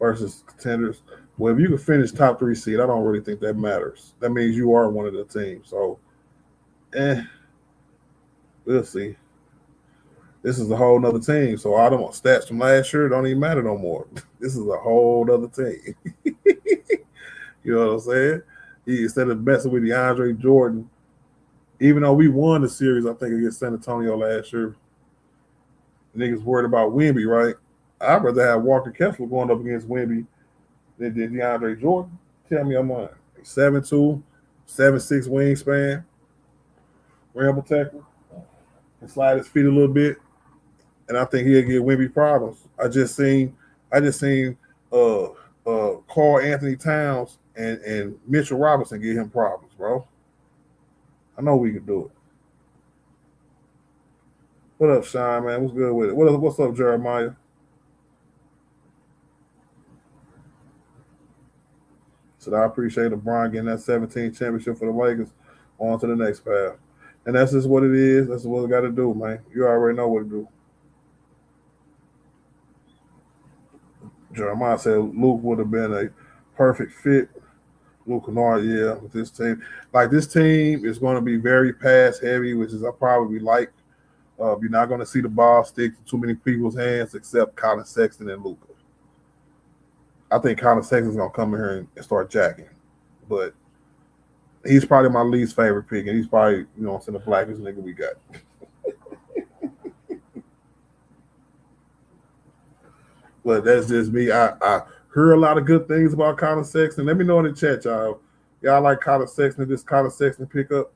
versus contenders. Well, if you can finish top 3 seed, I don't really think that matters. That means you are one of the teams. So, we'll see. This is a whole nother team. So all them stats from last year don't even matter no more. This is a whole nother team. You know what I'm saying? Instead of messing with DeAndre Jordan, even though we won the series, I think, against San Antonio last year, niggas worried about Wemby, right? I'd rather have Walker Kessler going up against Wemby than DeAndre Jordan. Tell me I'm on 7'2", 7'6" wingspan, rim protector, and slide his feet a little bit. And I think he'll give Wemby problems. I just seen Carl Anthony Towns and Mitchell Robinson give him problems, bro. I know we can do it. What up, Sean, man? What's good with it? What's up, Jeremiah? So I appreciate LeBron getting that 17 championship for the Lakers. On to the next path. And that's just what it is. That's what we got to do, man. You already know what to do. Jeremiah said Luke would have been a perfect fit. Luke Kennard, yeah, with this team. Like, this team is going to be very pass heavy, which is I probably like. You're not going to see the ball stick to too many people's hands except Collin Sexton and Luka. I think Collin Sexton's going to come in here and start jacking. But he's probably my least favorite pick, and he's probably, you know what I'm saying, the blackest nigga we got. But that's just me. I heard a lot of good things about Collin Sexton. Let me know in the chat, y'all. Y'all like Collin Sexton, this Collin Sexton pickup?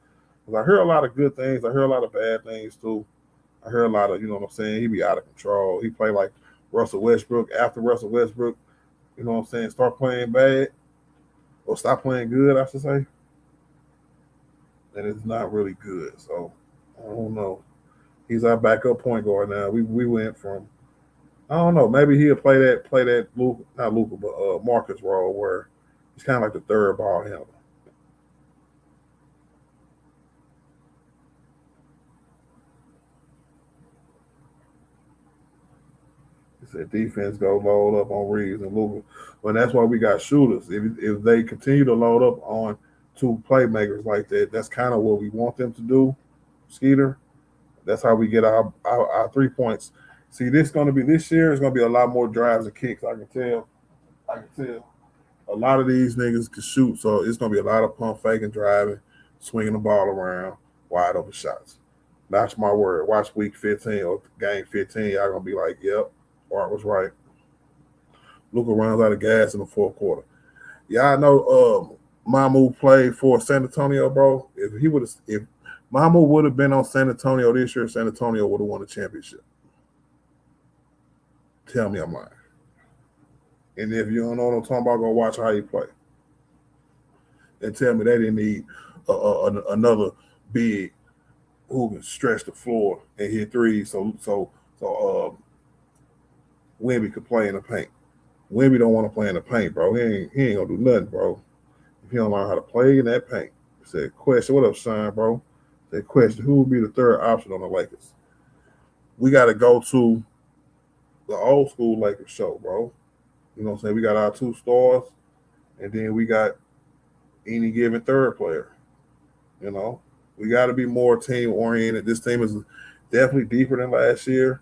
Because I heard a lot of good things. I heard a lot of bad things, too. I heard a lot of, you know what I'm saying, he be out of control. He play like Russell Westbrook. After Russell Westbrook, you know what I'm saying, start playing bad or stop playing good, I should say. And it's not really good. So, I don't know. He's our backup point guard now. We went from, I don't know, maybe he'll play that Luka, not Luka, but Marcus role where he's kind of like the third ball handler. Said defense go load up on Reeves and Luka. Well, that's why we got shooters. If they continue to load up on two playmakers like that, that's kind of what we want them to do, Skeeter. That's how we get our 3 points. See, this year is gonna be a lot more drives and kicks. I can tell. A lot of these niggas can shoot, so it's gonna be a lot of pump faking, driving, swinging the ball around, wide open shots. That's my word. Watch week 15 or game 15. Y'all gonna be like, "Yep, Art was right." Luka runs out of gas in the fourth quarter. Y'all know Mamu played for San Antonio, bro. If Mamu would have been on San Antonio this year, San Antonio would have won the championship. Tell me I'm lying. And if you don't know what I'm talking about, go watch how he play. And tell me they didn't need another big who can stretch the floor and hit threes so Wemby could play in the paint. Wemby don't want to play in the paint, bro. He ain't gonna do nothing, bro. If he don't learn how to play in that paint. Said question, what up, Shine, bro? Said question, who would be the third option on the Lakers? We gotta go to the old school Lakers show, bro. You know what I'm saying? We got our 2 stars, and then we got any given third player. You know, we got to be more team oriented. This team is definitely deeper than last year.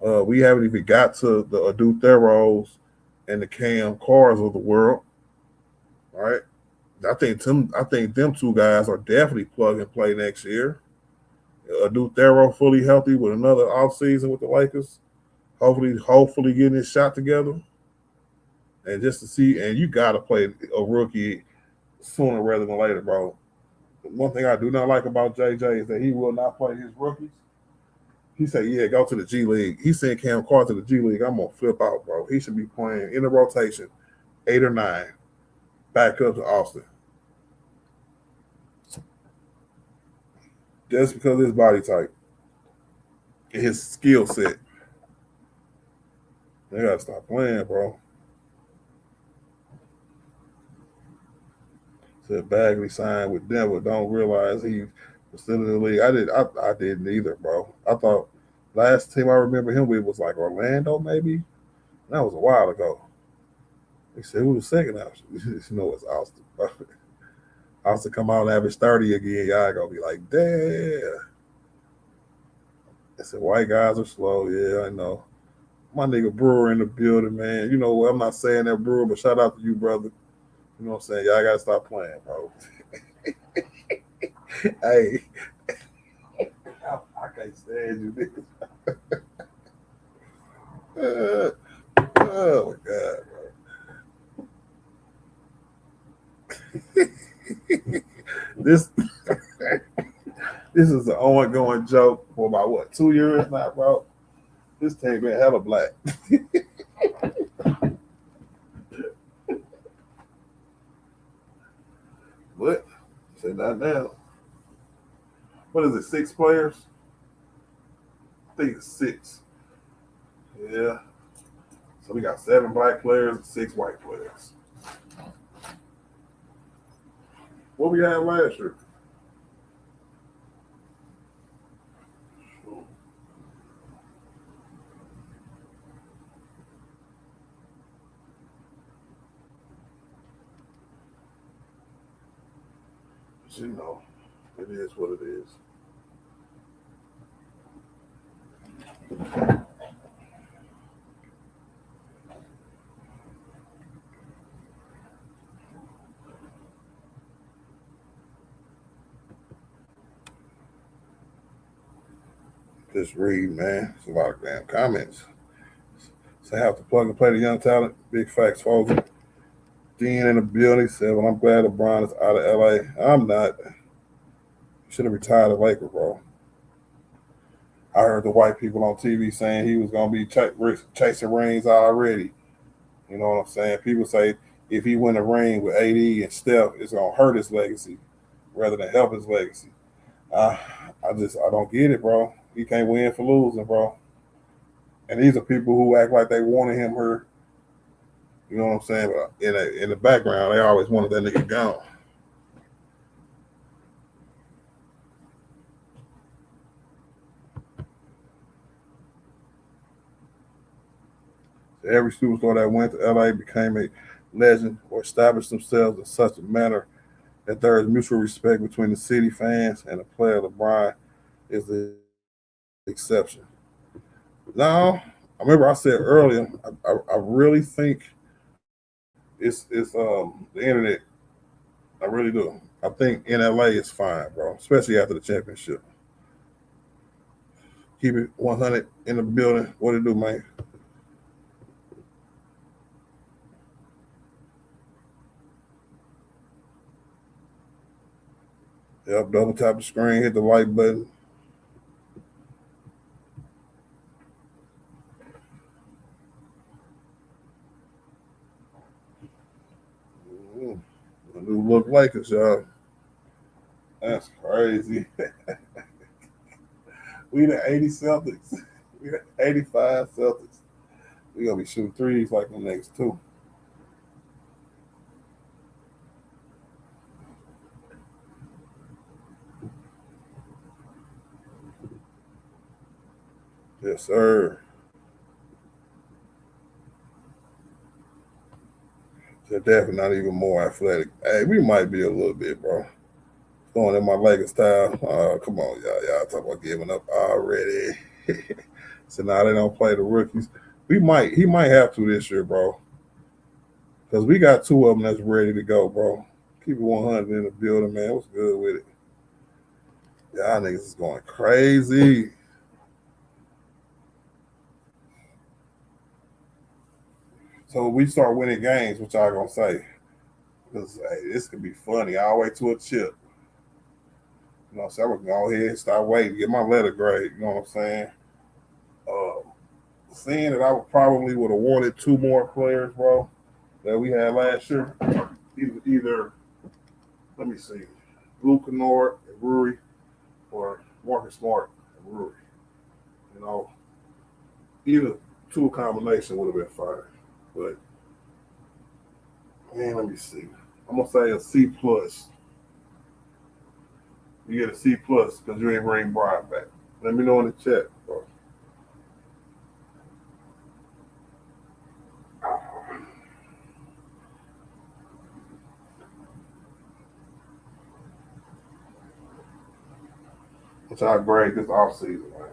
We haven't even got to the Adu Theros and the Cam Cars of the world. All right, I think them 2 guys are definitely plug and play next year. Adu Thero fully healthy with another offseason with the Lakers. Hopefully getting his shot together. And just to see, and you got to play a rookie sooner rather than later, bro. One thing I do not like about JJ is that he will not play his rookies. He said, yeah, go to the G League. He sent Cam Carter to the G League. I'm going to flip out, bro. He should be playing in the rotation, 8 or 9, back up to Austin. Just because of his body type and his skill set. They got to stop playing, bro. Said Bagley signed with Denver. Don't realize he was still in the league. I didn't either, bro. I thought last team I remember him with was like Orlando, maybe. That was a while ago. They said who was the second option? You know it's Austin. Austin come out and average 30 again. Y'all gonna be like, damn. I said white guys are slow. Yeah, I know. My nigga Brewer in the building, man. You know what? I'm not saying that, Brewer, but shout out to you, brother. You know what I'm saying? Y'all gotta stop playing, bro. Hey, I can't stand you, niggas. Oh my God, bro. This is an ongoing joke for about 2 years now, bro. This team been hella black. What? Say not now. What is it? 6 players? I think it's 6. Yeah. So we got 7 black players and 6 white players. What we had last year? You know, it is what it is. Just read, man. It's a lot of damn comments. So I have to plug and play the young talent. Big facts, folks. Dean in the building said, well, I'm glad LeBron is out of LA. I'm not. Should have retired a Laker, bro. I heard the white people on TV saying he was going to be chasing rings already. You know what I'm saying? People say if he win a ring with AD and Steph, it's going to hurt his legacy rather than help his legacy. I don't get it, bro. He can't win for losing, bro. And these are people who act like they wanted him hurt. You know what I'm saying? But in the background, they always wanted that nigga gone. Every superstar that went to LA became a legend or established themselves in such a manner that there is mutual respect between the city fans and the player. LeBron is the exception. Now, I remember I said earlier, I really think it's the internet. I really do. I think in LA is fine, bro, especially after the championship. Keep it 100 in the building. What it do, man? Yep, double tap the screen, hit the like button. The new look Lakers, y'all. That's crazy. We the 80 Celtics. We the 85 Celtics. We gonna be shooting threes like the next two. Yes, sir. They're definitely not even more athletic. Hey, we might be a little bit, bro. Going in my Lakers style. Come on, y'all. Y'all talk about giving up already. So now they don't play the rookies. He might have to this year, bro. Because we got two of them that's ready to go, bro. Keep it 100 in the building, man. What's good with it? Y'all niggas is going crazy. So we start winning games, what y'all gonna say? Because hey, this could be funny. All the way to a chip. You know what I'm saying? I'm gonna go ahead and start waiting, get my letter grade. You know what I'm saying? Seeing that I would have wanted two more players, bro, that we had last year. Either let me see, Luka Dončić and Rui, or Marcus Smart and Rui. You know, either two combination would have been fine. But man, let me see. I'm gonna say a C plus. You get a C plus because you ain't bring Brian back. Let me know in the chat, bro. Which I grade this offseason, man.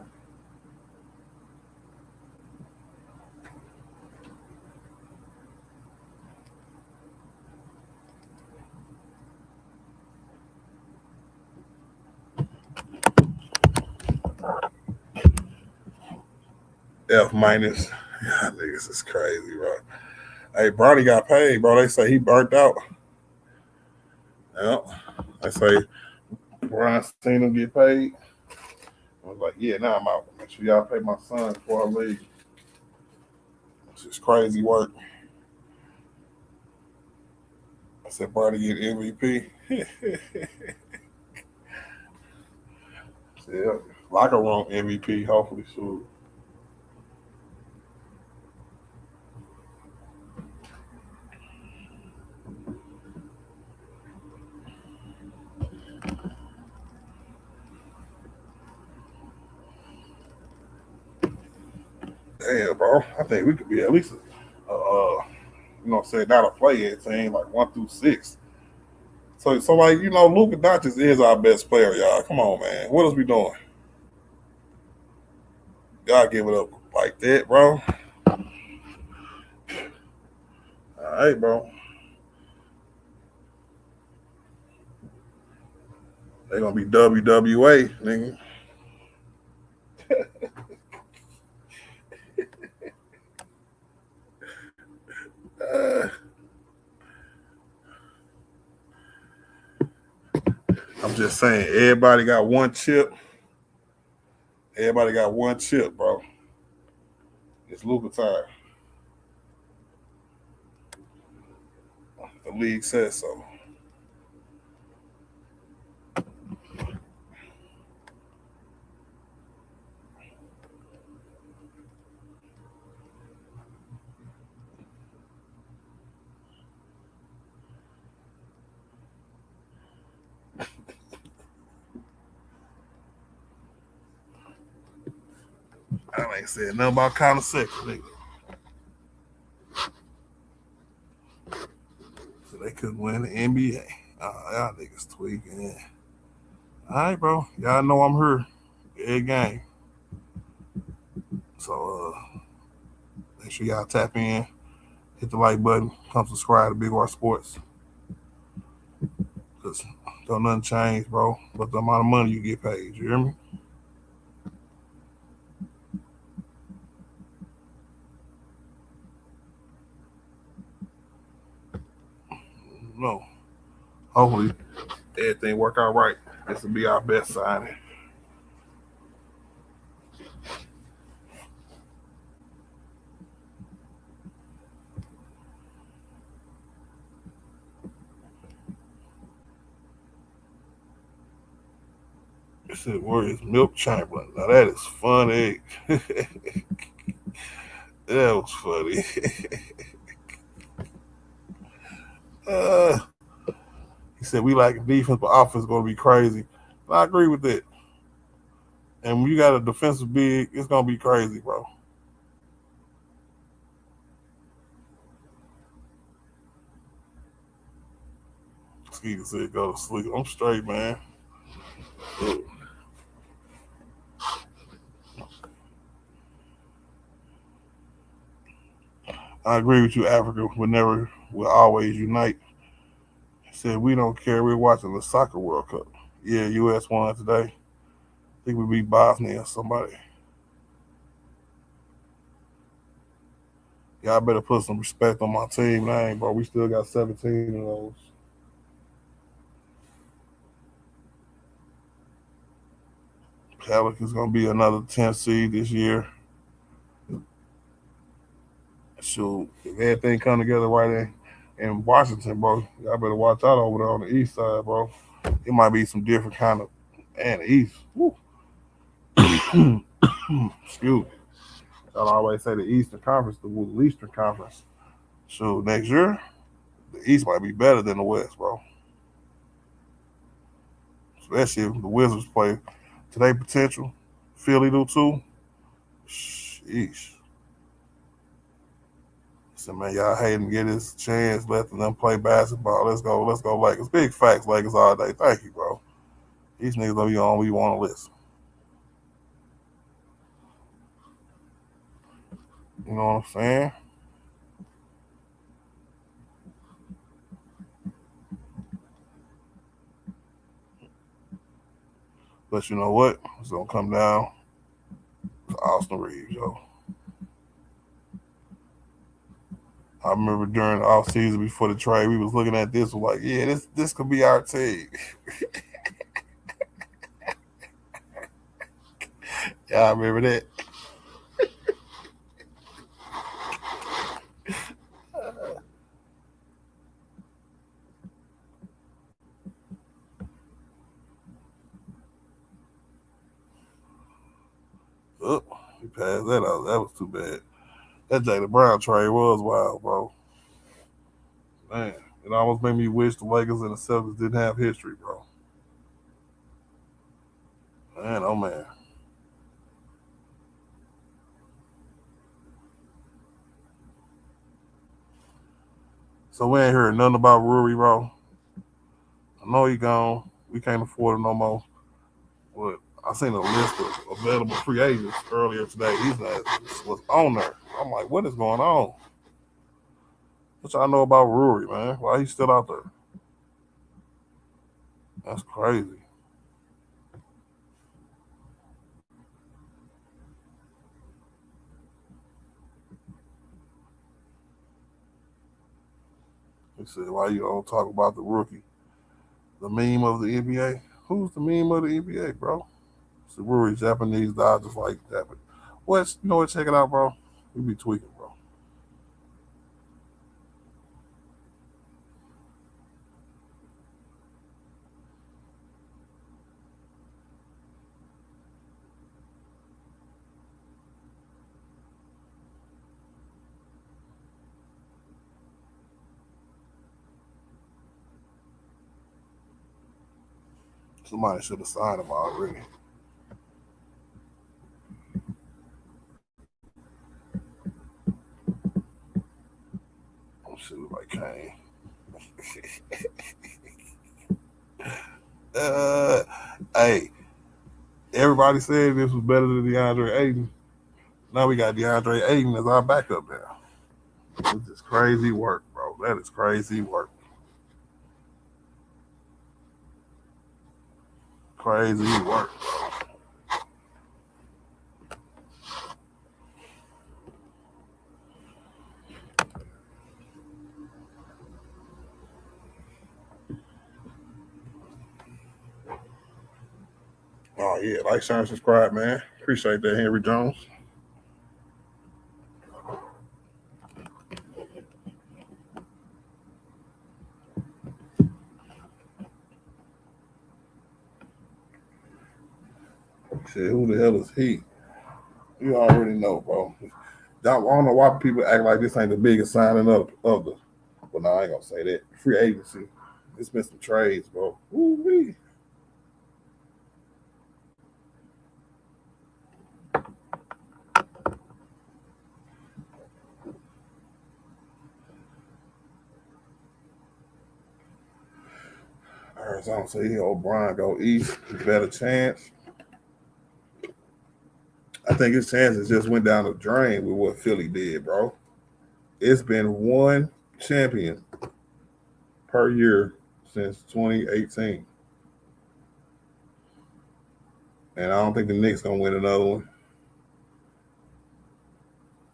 F minus. Yeah, niggas is crazy, bro. Hey, Bronny got paid, bro. They say he burnt out. Yep. They say Brian seen him get paid. I was like, yeah, now I'm out. Make sure y'all pay my son before I leave. It's just crazy work. I said, Bronny get MVP. Yeah, locker room MVP, hopefully soon. Damn, bro. I think we could be at least, you know, say not a play-in team, like 1 through 6. So like, you know, Luka Dončić is our best player, y'all. Come on, man. What else we doing? Y'all give it up like that, bro. All right, bro. They're gonna be WWA, nigga. I'm just saying, everybody got one chip. Everybody got one chip, bro. It's Luka time. The league says so. I ain't said nothing about Collin Sexton, nigga. they couldn't win the NBA. Y'all niggas tweaking. All right, bro. Y'all know I'm here every game. So make sure y'all tap in, hit the like button, come subscribe to Big R Sports. Because don't nothing change, bro, but the amount of money you get paid. You hear me? No. Hopefully everything work out right. This will be our best signing. It said, where is Milk Chamberlain? Now that is funny. That was funny. He said, we like defense, but offense is going to be crazy. And I agree with that. And when you got a defensive big, it's going to be crazy, bro. Skeeter said, go to sleep. I'm straight, man. I agree with you, Africa will always unite. He said, we don't care. We're watching the Soccer World Cup. Yeah, U.S. won today. I think we beat Bosnia or somebody. Y'all better put some respect on my team name, bro. We still got 17 of those. Pelicans going to be another 10th seed this year. Shoot, if everything come together right in Washington, bro, y'all better watch out over there on the east side, bro. It might be some different kind of, and the east. Woo. Excuse me. Y'all always say the Eastern Conference, the Eastern Conference. So next year, the East might be better than the West, bro. Especially if the Wizards play to their potential. Philly do too. Sheesh. So man, y'all hating get this chance, letting them play basketball. Let's go, Lakers. Big facts, Lakers all day. Thank you, bro. These niggas don't be on we want to listen. You know what I'm saying? But you know what? It's gonna come down to Austin Reeves, yo. I remember during the offseason before the trade, we was looking at this, like, yeah, this could be our team. Yeah, I remember that. Oh, he passed that out. That was too bad. That Jaylen Brown trade was wild, bro. Man, it almost made me wish the Lakers and the Celtics didn't have history, bro. Man, oh man. So we ain't heard nothing about Rory, bro. I know he gone. We can't afford him no more. But I seen a list of available free agents earlier today. He's was on there. I'm like, what is going on? What y'all know about Rory, man? Why he's still out there? That's crazy. He said, why you don't talk about the rookie? The meme of the NBA? Who's the meme of the NBA, bro? It's the Rory Japanese Dodgers like that. But you know what? Check it out, bro. We be tweaking, bro. Somebody should have signed him already. Shit look like Kane. Hey, everybody said this was better than DeAndre Ayton. Now we got DeAndre Ayton as our backup now. This is crazy work, bro. That is crazy work. Crazy work, bro. Oh yeah, like, share, and subscribe, man. Appreciate that, Henry Jones. Shit, who the hell is he? You already know, bro. I don't know why people act like this ain't the biggest signing of the. But no, I ain't gonna say that. Free agency. It's been some trades, bro. Woo-wee. Arizona say O'Brien go east. Better chance. I think his chances just went down the drain with what Philly did, bro. It's been one champion per year since 2018. And I don't think the Knicks gonna win another one.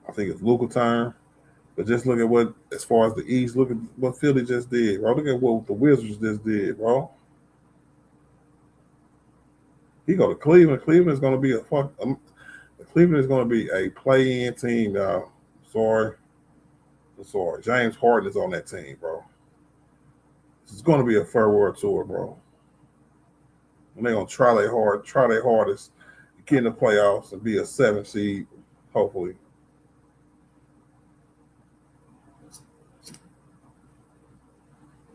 I think it's Luka time. But just look at what, as far as the East, look at what Philly just did, bro. Look at what the Wizards just did, bro. He go to Cleveland. Cleveland is gonna be Cleveland is gonna be a play-in team now. Sorry. James Harden is on that team, bro. It's gonna be a farewell tour, bro. And they're gonna try their hardest to get in the playoffs and be a 7 seed, hopefully.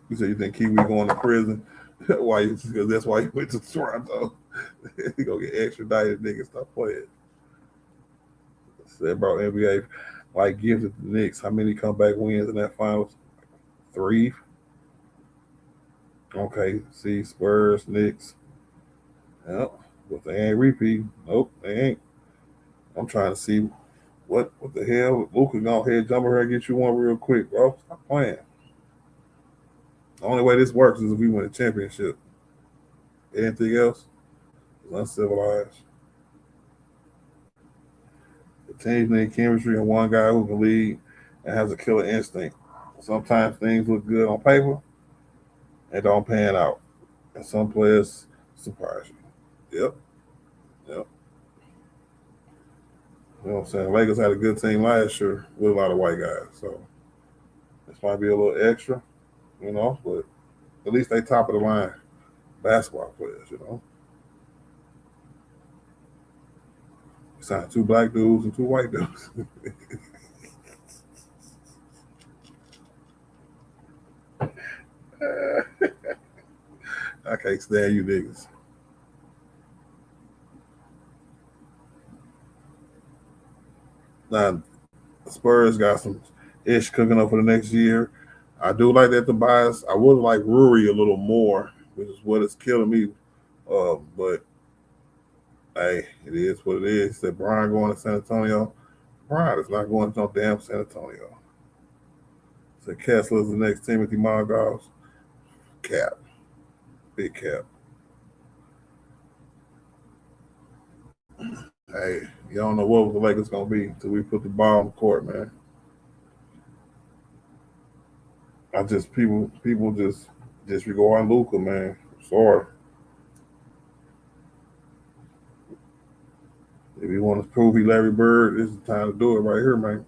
You said you think Kiwi going to prison? Why? Because that's why he went to Toronto. He gonna get extradited, nigga. Stop playing. Said about NBA, like gives it to the Knicks. How many comeback wins in that finals? 3. Okay, see, Spurs, Knicks. Yep, but they ain't repeat. Nope, they ain't. I'm trying to see what the hell. Luka go ahead, jump over here and get you one real quick, bro. Stop playing. The only way this works is if we win a championship. Anything else is uncivilized. The teams need chemistry and one guy who can lead and has a killer instinct. Sometimes things look good on paper and don't pan out. And some players surprise you. Yep. You know what I'm saying? Lakers had a good team last year with a lot of white guys. So this might be a little extra, but at least they top of the line basketball players, We signed 2 black dudes and 2 white dudes. I can't stand you niggas. Now, the Spurs got some ish cooking up for the next year. I do like that Tobias. I would like Rory a little more, which is what is killing me. But hey, it is what it is. Said Brian going to San Antonio. Brian is not going to no damn San Antonio. Said Kessler is the next Timothy Mongols. Cap. Big cap. Hey, you don't know what the Lakers going to be until we put the ball on the court, man. People just disregard Luka, man. Sorry. If you want to prove he Larry Bird, this is the time to do it right here, man.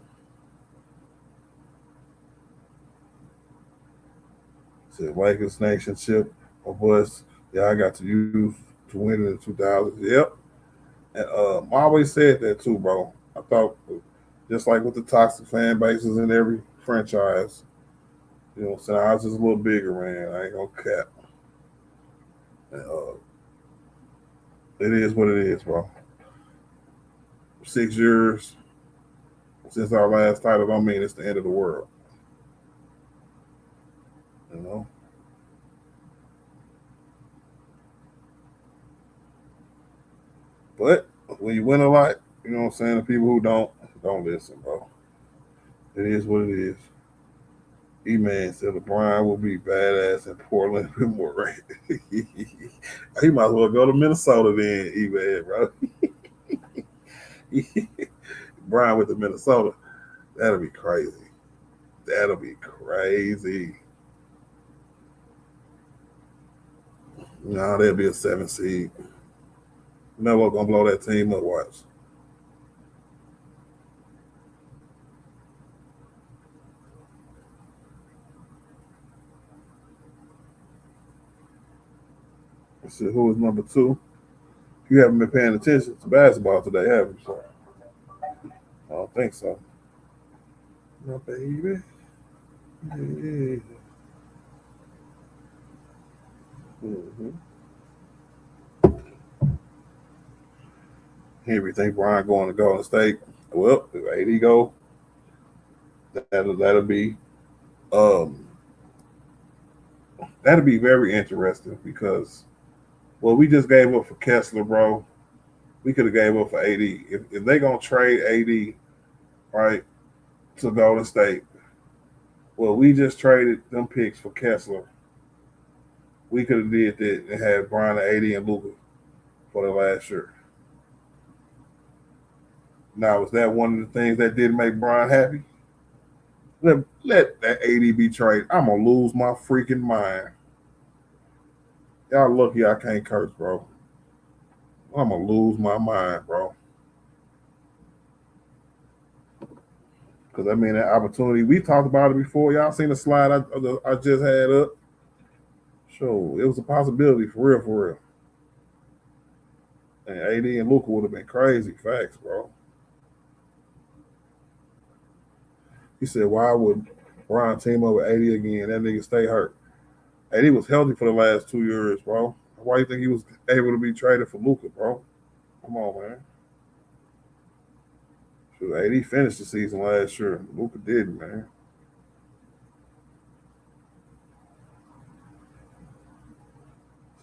Said Lakers nation ship or bust. Yeah, I got to use to win in the 2000s. Yep. And I always said that too, bro. I thought just like with the toxic fan bases in every franchise, you know what I'm saying? I was just a little bigger, man. I ain't gonna cap. And, it is what it is, bro. 6 years since our last title don't mean it's the end of the world. You know. But when you win a lot, you know what I'm saying, the people who don't listen, bro. It is what it is. E-Man said LeBron will be badass in Portland with more rain. He might as well go to Minnesota then, E-Man, bro. Brian with the Minnesota. That'll be crazy. That'll be crazy. No, they'll be a 7 seed. Melo gonna blow that team up, watch. Let's see who is number 2. You haven't been paying attention to basketball today, have you, sir? I don't think so. No, baby. Yeah. Mm-hmm. Henry think Brian going to Golden State. Well, if AD go, that'll be very interesting because we just gave up for Kessler, bro. We could have gave up for AD. If they gonna trade AD, right, to Golden State, we just traded them picks for Kessler. We could have did that and had Brian, AD, and Luka for the last year. Now, was that one of the things that didn't make Brian happy? Let that AD be traded. I'm gonna lose my freaking mind. Y'all lucky I can't curse, bro. I'm gonna lose my mind, bro. Because I mean, that opportunity, we talked about it before. Y'all seen the slide I just had up? So it was a possibility for real. And AD and Luka would have been crazy. Facts, bro. He said, why would Brian team up with AD again? That nigga stay hurt. AD was healthy for the last 2 years, bro. Why do you think he was able to be traded for Luka, bro? Come on, man. Shoot, AD finished the season last year. Luka didn't, man.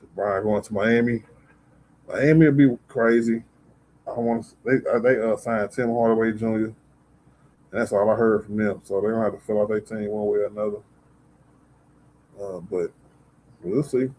So Brian going to Miami. Miami will be crazy. I want to. They signed Tim Hardaway Jr. And that's all I heard from them. So they're gonna have to fill out their team one way or another. But we'll see.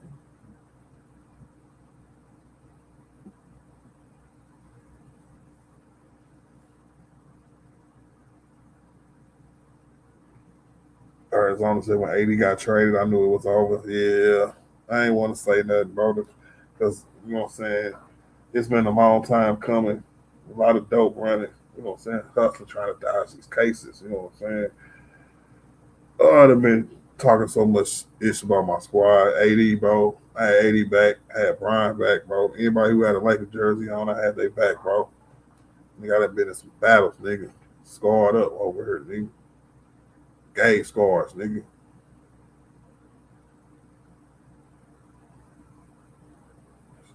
Arizona said when AD got traded, I knew it was over. Yeah, I ain't want to say nothing, bro, because you know what I'm saying. It's been a long time coming. A lot of dope running. You know what I'm saying? Hustling, trying to dodge these cases. You know what I'm saying? I've been talking so much ish about my squad. AD, bro. I had AD back. I had Brian back, bro. Anybody who had a Lakers jersey on, I had their back, bro. Nigga, I've been in some battles, nigga. Scarred up over here, nigga. Gay scars, nigga.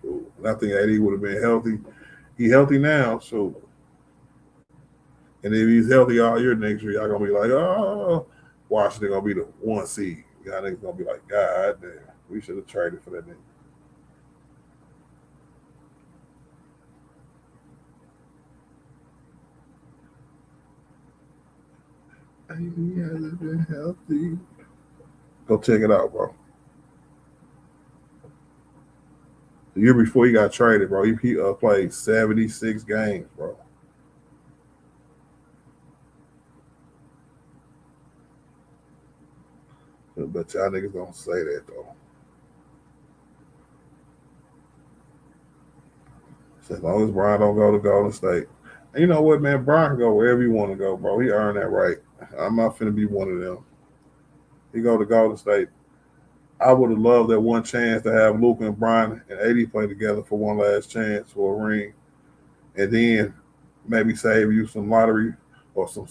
So, and I think AD would have been healthy. He healthy now, so. And if he's healthy all year next year, y'all gonna be like, oh, Washington gonna be the 1 seed. Y'all niggas gonna be like, God damn, we should have traded for that nigga. He hasn't been healthy. Go check it out, bro. The year before he got traded, bro, he played 76 games, bro. But y'all niggas don't say that, though. So as long as Brian don't go to Golden State. And you know what, man? Brian can go wherever he want to go, bro. He earned that right. I'm not finna be one of them. He go to Golden State. I would have loved that one chance to have Luka and Brian and AD play together for one last chance for a ring. And then maybe save you some lottery or some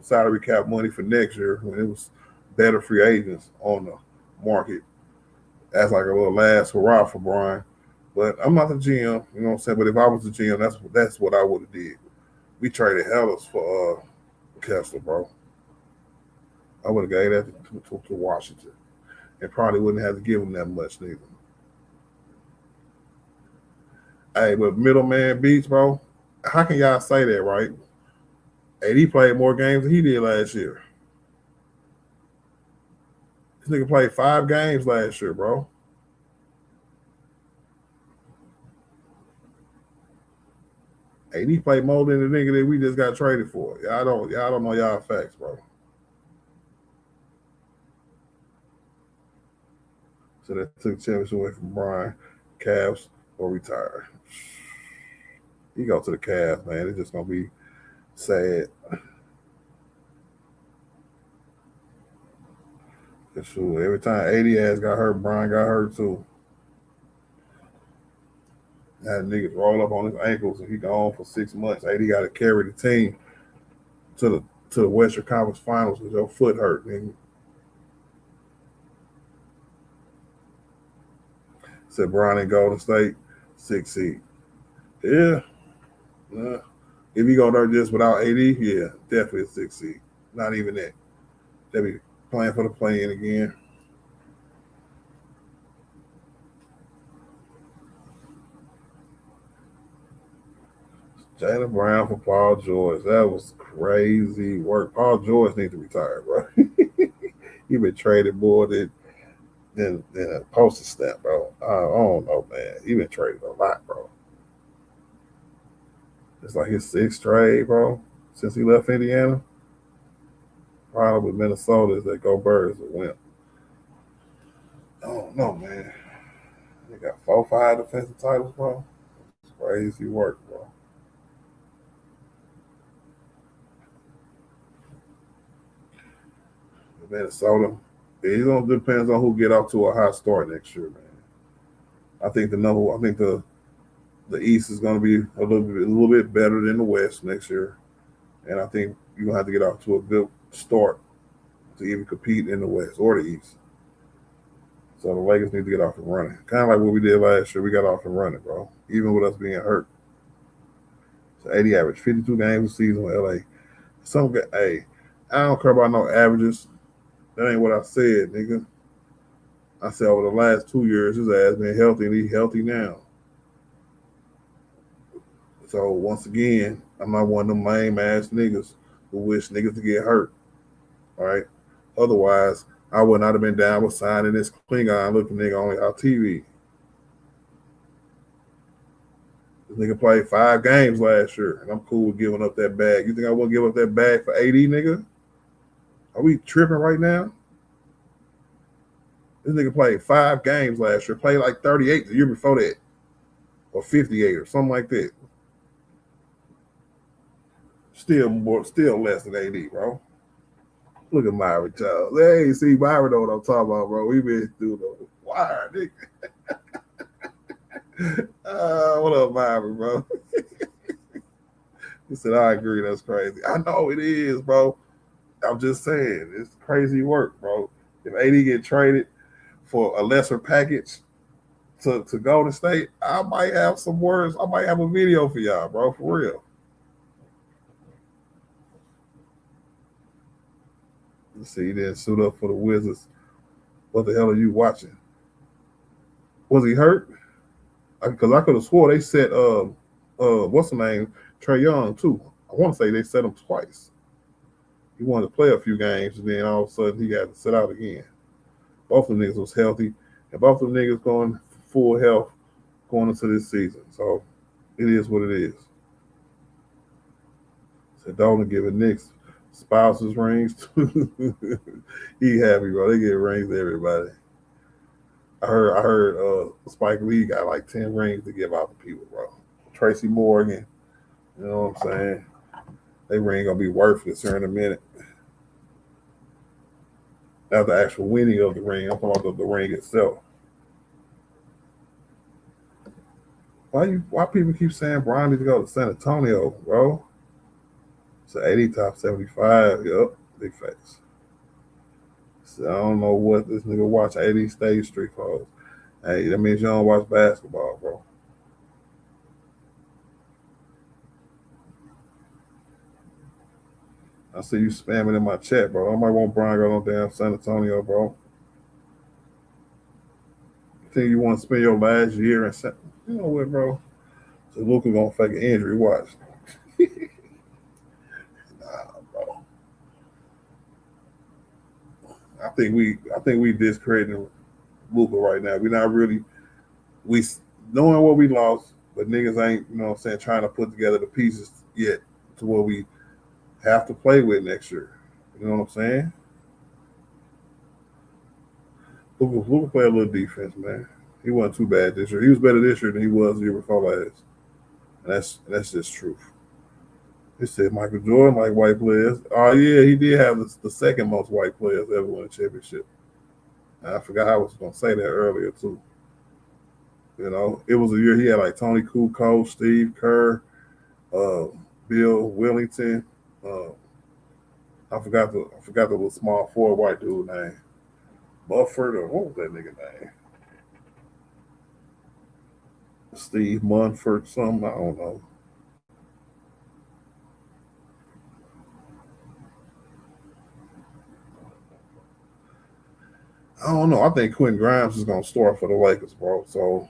salary cap money for next year when it was better free agents on the market. That's like a little last hurrah for Brian. But I'm not the GM, you know what I'm saying? But if I was the GM, that's what I would have did. We traded Hellas for Kessler, bro. I would have gave that to Washington. and probably wouldn't have to give him that much neither. Hey, but middleman beats, bro. How can y'all say that, right? AD played more games than he did last year. This nigga played 5 games last year, bro. AD played more than the nigga that we just got traded for. Y'all don't know y'all facts, bro. So that took championship away from Brian, Cavs, or retire. He go to the Cavs, man. It's just gonna be sad. Sure. Every time 80 ass got hurt, Brian got hurt too. That niggas roll up on his ankles and he gone for 6 months. 80 got to carry the team to the Western Conference Finals because your foot hurt, nigga. Said Brian in Golden State, 6 seed. Yeah. If he go there just without 80, yeah, definitely a 6 seed. Not even that. They'll be playing for the play-in again. Jaylen Brown for Paul George. That was crazy work. Paul George needs to retire, bro. He been traded more than a postage stamp, bro. I don't know, man. He been traded a lot, bro. It's like his 6th trade, bro, since he left Indiana. Probably with Minnesota is that go Birds a wimp. I don't know, man. They got 4 or 5 defensive titles, bro. It's crazy work, bro. Minnesota, it don't depends on who get off to a hot start next year, man. I think the East is going to be a little bit better than the West next year, and I think you're gonna have to get off to a good start to even compete in the West or the East. So the Lakers need to get off and running, kind of like what we did last year. We got off and running, bro, even with us being hurt. So 80 average, 52 games a season with LA. Hey, I don't care about no averages. That ain't what I said, nigga. I said over the last 2 years, his ass been healthy, and he's healthy now. So once again, I'm not one of them lame ass niggas who wish niggas to get hurt. All right. Otherwise, I would not have been down with signing this Klingon looking nigga on our TV. This nigga played 5 games last year, and I'm cool with giving up that bag. You think I wouldn't give up that bag for 80, nigga? Are we tripping right now? This nigga played 5 games last year, played like 38 the year before that, or 58 or something like that. Still less than 80, bro. Look at Myron Charles. Hey, see, Myron know what I'm talking about, bro. We been through the wire, nigga. What up, Myron, bro? He said, I agree, that's crazy. I know it is, bro. I'm just saying, it's crazy work, bro. If AD get traded for a lesser package to Golden State, I might have some words. I might have a video for y'all, bro, for real. Let's see, he didn't suit up for the Wizards. What the hell are you watching? Was he hurt? Because I could have swore they set what's the name? Trae Young too. I want to say they set him twice. He wanted to play a few games, and then all of a sudden he got to sit out again. Both of them niggas was healthy, and both of them niggas going full health going into this season. So it is what it is. So Dolan giving Knicks spouses rings too. He happy, bro. They give rings to everybody. I heard Spike Lee got like 10 rings to give out to people, bro. Tracy Morgan, you know what I'm saying? They ring gonna be worthless here in a minute. Not the actual winning of the ring. I'm talking about the ring itself. Why people keep saying Brian needs to go to San Antonio, bro? It's an 80 top 75. Yep, big face. So I don't know what this nigga watch 80 Stage Street clothes. Hey, that means you don't watch basketball, bro. I see you spamming in my chat, bro. I might want Brian to go on damn San Antonio, bro. think you want to spend your last year and say, you know what, bro? So Luka gonna fake an injury. Watch. Nah, bro. I think we discrediting Luka right now. We're not really knowing what we lost, but niggas ain't, you know what I'm saying, trying to put together the pieces yet to what we have to play with next year. You know what I'm saying? Luka play a little defense, man. He wasn't too bad this year. He was better this year than he was the year before last. And that's just truth. He said Michael Jordan like white players. Oh yeah, he did have the second most white players ever win a championship. And I forgot I was gonna say that earlier too. You know, it was a year he had like Tony Kukoc, Steve Kerr, Bill Wellington. I forgot the little small forward white dude name. Bufford, or what was that nigga name? Steve Munford, something, I don't know. I don't know. I think Quentin Grimes is gonna start for the Lakers, bro. So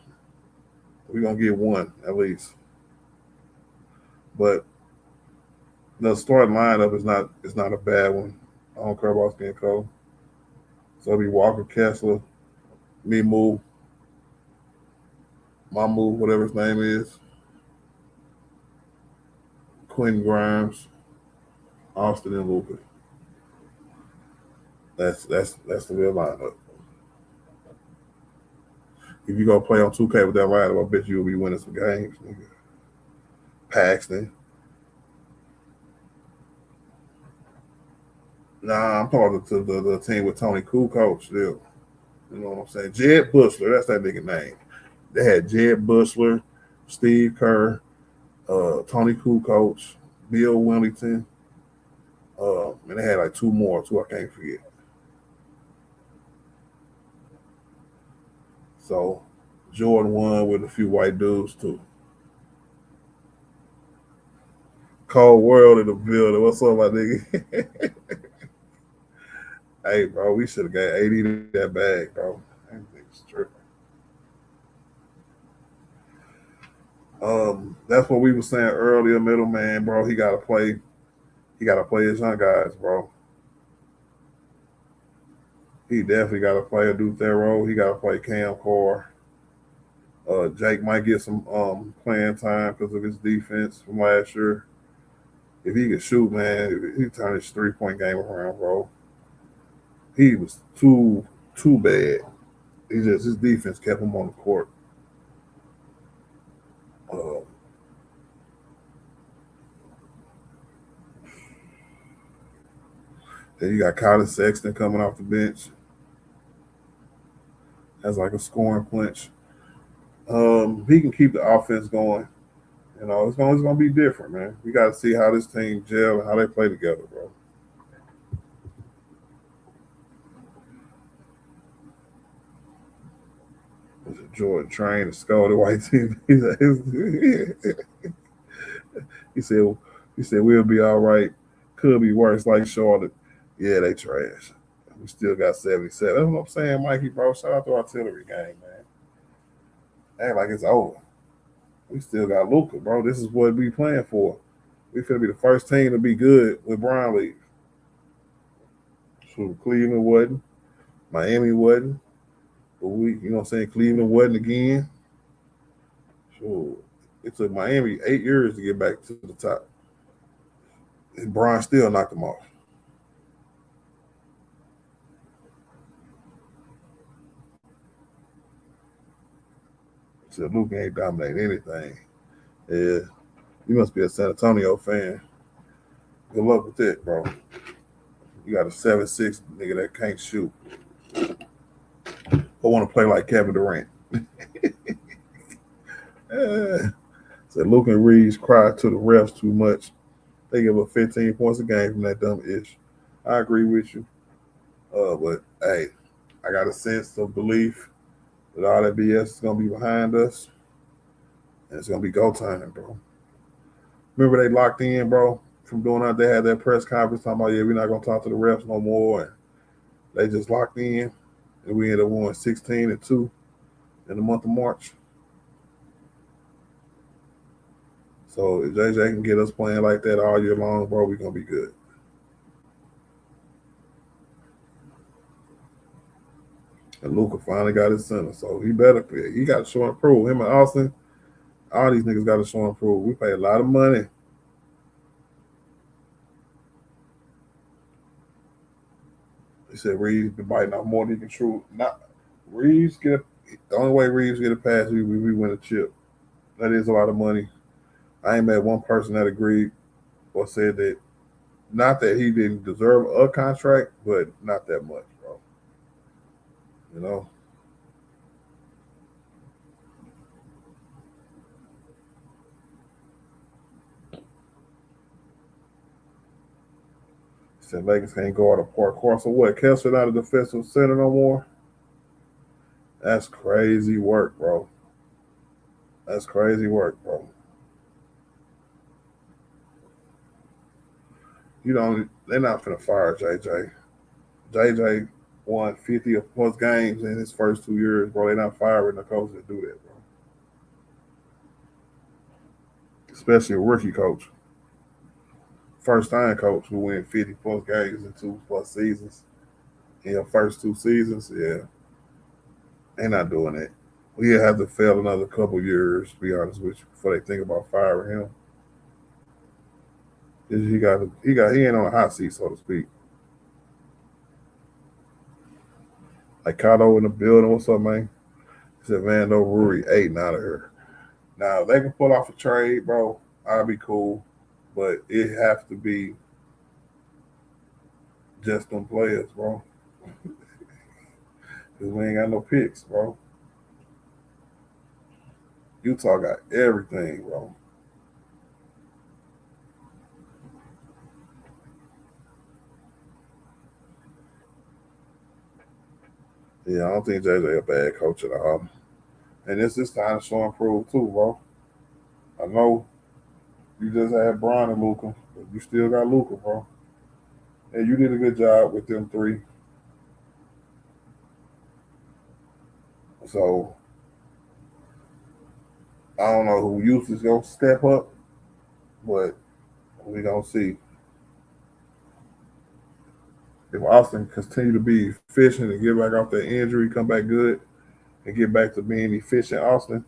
we're gonna get one at least. But the starting lineup is not a bad one. I don't care about skin color. So it'll be Walker Kessler, Mamu, whatever his name is, Quentin Grimes, Austin, and Luka. That's the real lineup. If you go play on 2K with that lineup, I bet you'll be winning some games, nigga. Paxton. Nah, I'm talking to the team with Tony Kukoc still. You know what I'm saying? Jed Bushler, that's that nigga name. They had Jed Bushler, Steve Kerr, Tony Kukoc, Bill Wellington, and they had like two I can't forget. So Jordan won with a few white dudes too. Cold world in the building. What's up, my nigga? Hey, bro, we should have got 80 to that bag, bro. That nigga's tripping. That's what we were saying earlier, middleman, bro. He gotta play his young guys, bro. He definitely gotta play a Duthero. He gotta play Cam Carr. Jake might get some playing time because of his defense from last year. If he could shoot, man, he turned his 3-point game around, bro. He was too bad. His defense kept him on the court. Then you got Collin Sexton coming off the bench. That's like a scoring clinch. He can keep the offense going. You know, it's gonna be different, man. We got to see how this team gel and how they play together, bro. Jordan trained and scolded the white team. He said we'll be all right. Could be worse, like Charlotte. Yeah, they trash. We still got 77. That's what I'm saying, Mikey, bro. Shout out to Artillery Gang, man. Ain't like it's over. We still got Luka, bro. This is what we playing for. We finna be the first team to be good with Brown leave. So Cleveland wasn't. Miami wasn't. But we, you know what I'm saying, Cleveland wasn't again. So it took Miami 8 years to get back to the top. And Brian still knocked them off. So Luka ain't dominating anything. Yeah. You must be a San Antonio fan. Good luck with that, bro. You got a 7'6" nigga that can't shoot. I want to play like Kevin Durant. So Luka and Reeves cry to the refs too much. They give up 15 points a game from that dumb ish. I agree with you. But hey, I got a sense of belief that all that BS is gonna be behind us. And it's gonna be go time, bro. Remember they locked in, bro, from doing that. They had that press conference talking about, yeah, we're not gonna talk to the refs no more. And they just locked in. And we ended up winning 16-2. in the month of March. So if JJ can get us playing like that all year long, bro, we're going to be good. And Luka finally got his center, so he better play. He got to show and prove. Him and Austin, all these niggas got to show and prove. We pay a lot of money. He said Reeves been biting off more than he can chew. Not Reeves get the only way Reeves get a pass, we win a chip. That is a lot of money. I ain't met one person that agreed or said that, not that he didn't deserve a contract, but not that much, bro. You know? He said Lakers can't go out of park course. So what? Kessler not a defensive center no more? That's crazy work, bro. That's crazy work, bro. You know, they're not finna fire JJ. JJ won 50 or plus games in his first 2 years, bro. They're not firing the coach that do that, bro. Especially a rookie coach. First time coach who win 50 plus games in 2+ seasons. In your first 2 seasons, yeah. They're not doing that. He'll have to fail another couple years, to be honest with you, before they think about firing him. He ain't on a hot seat, so to speak. Like Kato in the building, what's up, man? He said Vando Ruri 8 out of here. Now if they can pull off a trade, bro, I'll be cool. But it has to be just them players, bro. Because we ain't got no picks, bro. Utah got everything, bro. Yeah, I don't think JJ a bad coach at all. And it's this time to show and prove too, bro. I know you just had Bron and Luka, but you still got Luka, bro. And you did a good job with them 3. So I don't know who else is gonna step up, but we gonna see. If Austin continue to be efficient and get back off that injury, come back good, and get back to being efficient, Austin,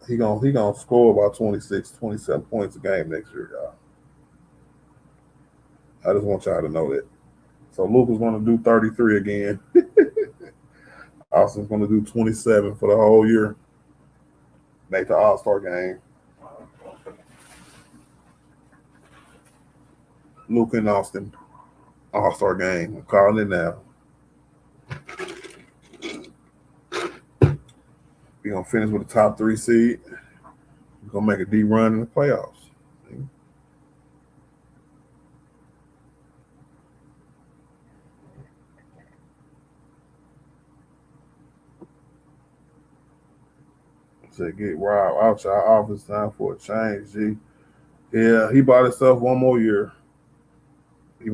he gonna score about 26, 27 points a game next year, y'all. I just want y'all to know that. So Luka's gonna do 33 again. Austin's gonna do 27 for the whole year. Make the All-Star game. Luka and Austin, All-Star game. I'm calling it now. We're going to finish with the top 3 seed. We're going to make a deep run in the playoffs. So get wild out your office, time for a change, G. Yeah, he bought himself one more year. And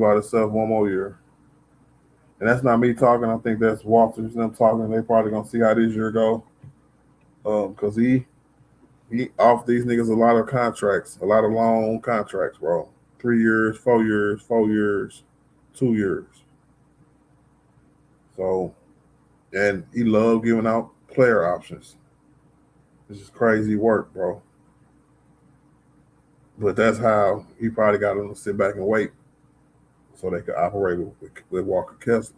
that's not me talking. I think that's Walters and them talking. They probably going to see how this year go. Because he offered these niggas a lot of contracts, a lot of long contracts, bro. 3 years, 4 years, 4 years, 2 years. So, and he loved giving out player options. This is crazy work, bro. But that's how he probably got them to sit back and wait so they could operate with Walker Kessler.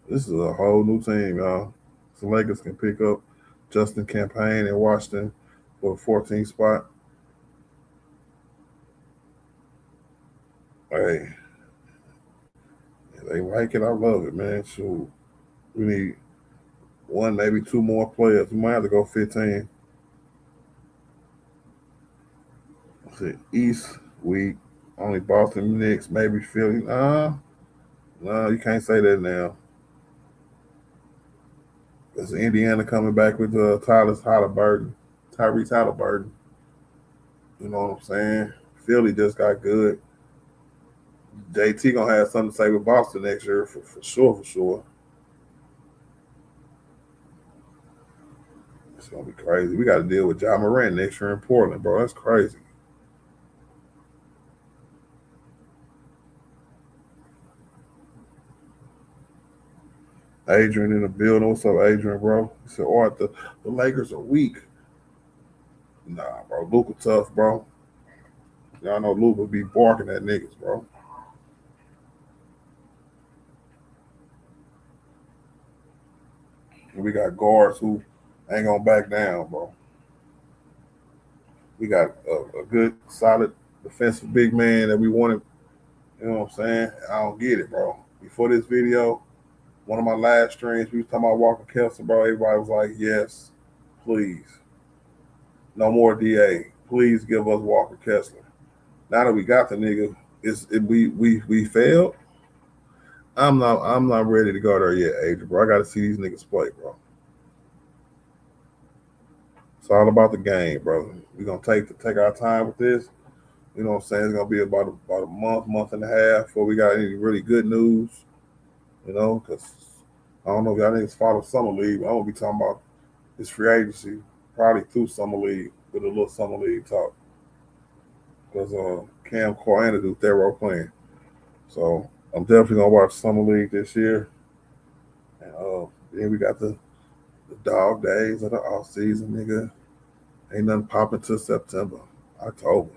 This is a whole new team, y'all. The Lakers can pick up Justin Campaign in Washington for the 14th spot. Hey, they like it. I love it, man. Shoot. We need 1, maybe 2 more players. We might have to go 15. East week, only Boston Knicks, maybe Philly. No, you can't say that now. There's Indiana coming back with Tyrese Halliburton. You know what I'm saying? Philly just got good. JT gonna have something to say with Boston next year for sure. It's gonna be crazy. We got to deal with Ja Morant next year in Portland, bro. That's crazy. Adrian in the building. What's up, Adrian, bro? He said, "Oh, the Lakers are weak." Nah, bro. Luka tough, bro. Y'all know Luka be barking at niggas, bro. And we got guards who ain't gonna back down, bro. We got a good, solid defensive big man that we wanted. You know what I'm saying? I don't get it, bro. Before this video, one of my last streams, we was talking about Walker Kessler, bro. Everybody was like, yes, please. No more DA. Please give us Walker Kessler. Now that we got the nigga, we failed. I'm not ready to go there yet, Adrian, bro. I gotta see these niggas play, bro. It's all about the game, bro. We're gonna take our time with this. You know what I'm saying? It's gonna be about a month and a half before we got any really good news. You know, because I don't know if y'all niggas follow Summer League. I'm gonna be talking about this free agency probably through Summer League with a little Summer League talk. Because Cam Corana do Thero playing. So I'm definitely gonna watch Summer League this year. And then we got the dog days of the off season, nigga. Ain't nothing popping till September, October.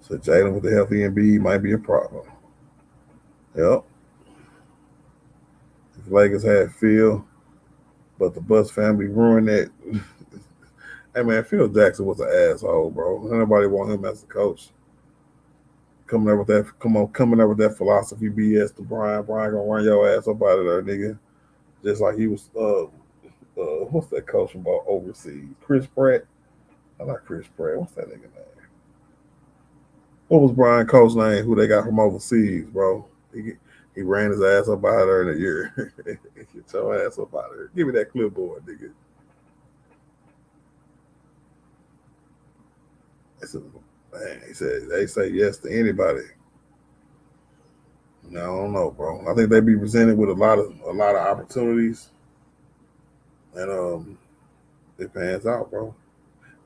So Jalen with the healthy Embiid might be a problem. Yep. If Lakers had Phil, but the Bus family ruined that. Hey man, Phil Jackson was an asshole, bro. Nobody want him as a coach. Coming up with that philosophy BS to Brian. Brian gonna run your ass up out of there, nigga. Just like he was what's that coach from overseas? Chris Pratt. I like Chris Pratt. What's that nigga name? What was Brian Coach's name? Who they got from overseas, bro? He ran his ass up out of there in a year. Get your ass up out of there. Give me that clipboard, nigga. Man, they say yes to anybody. No, I don't know, bro. I think they be presented with a lot of opportunities, and it pans out, bro.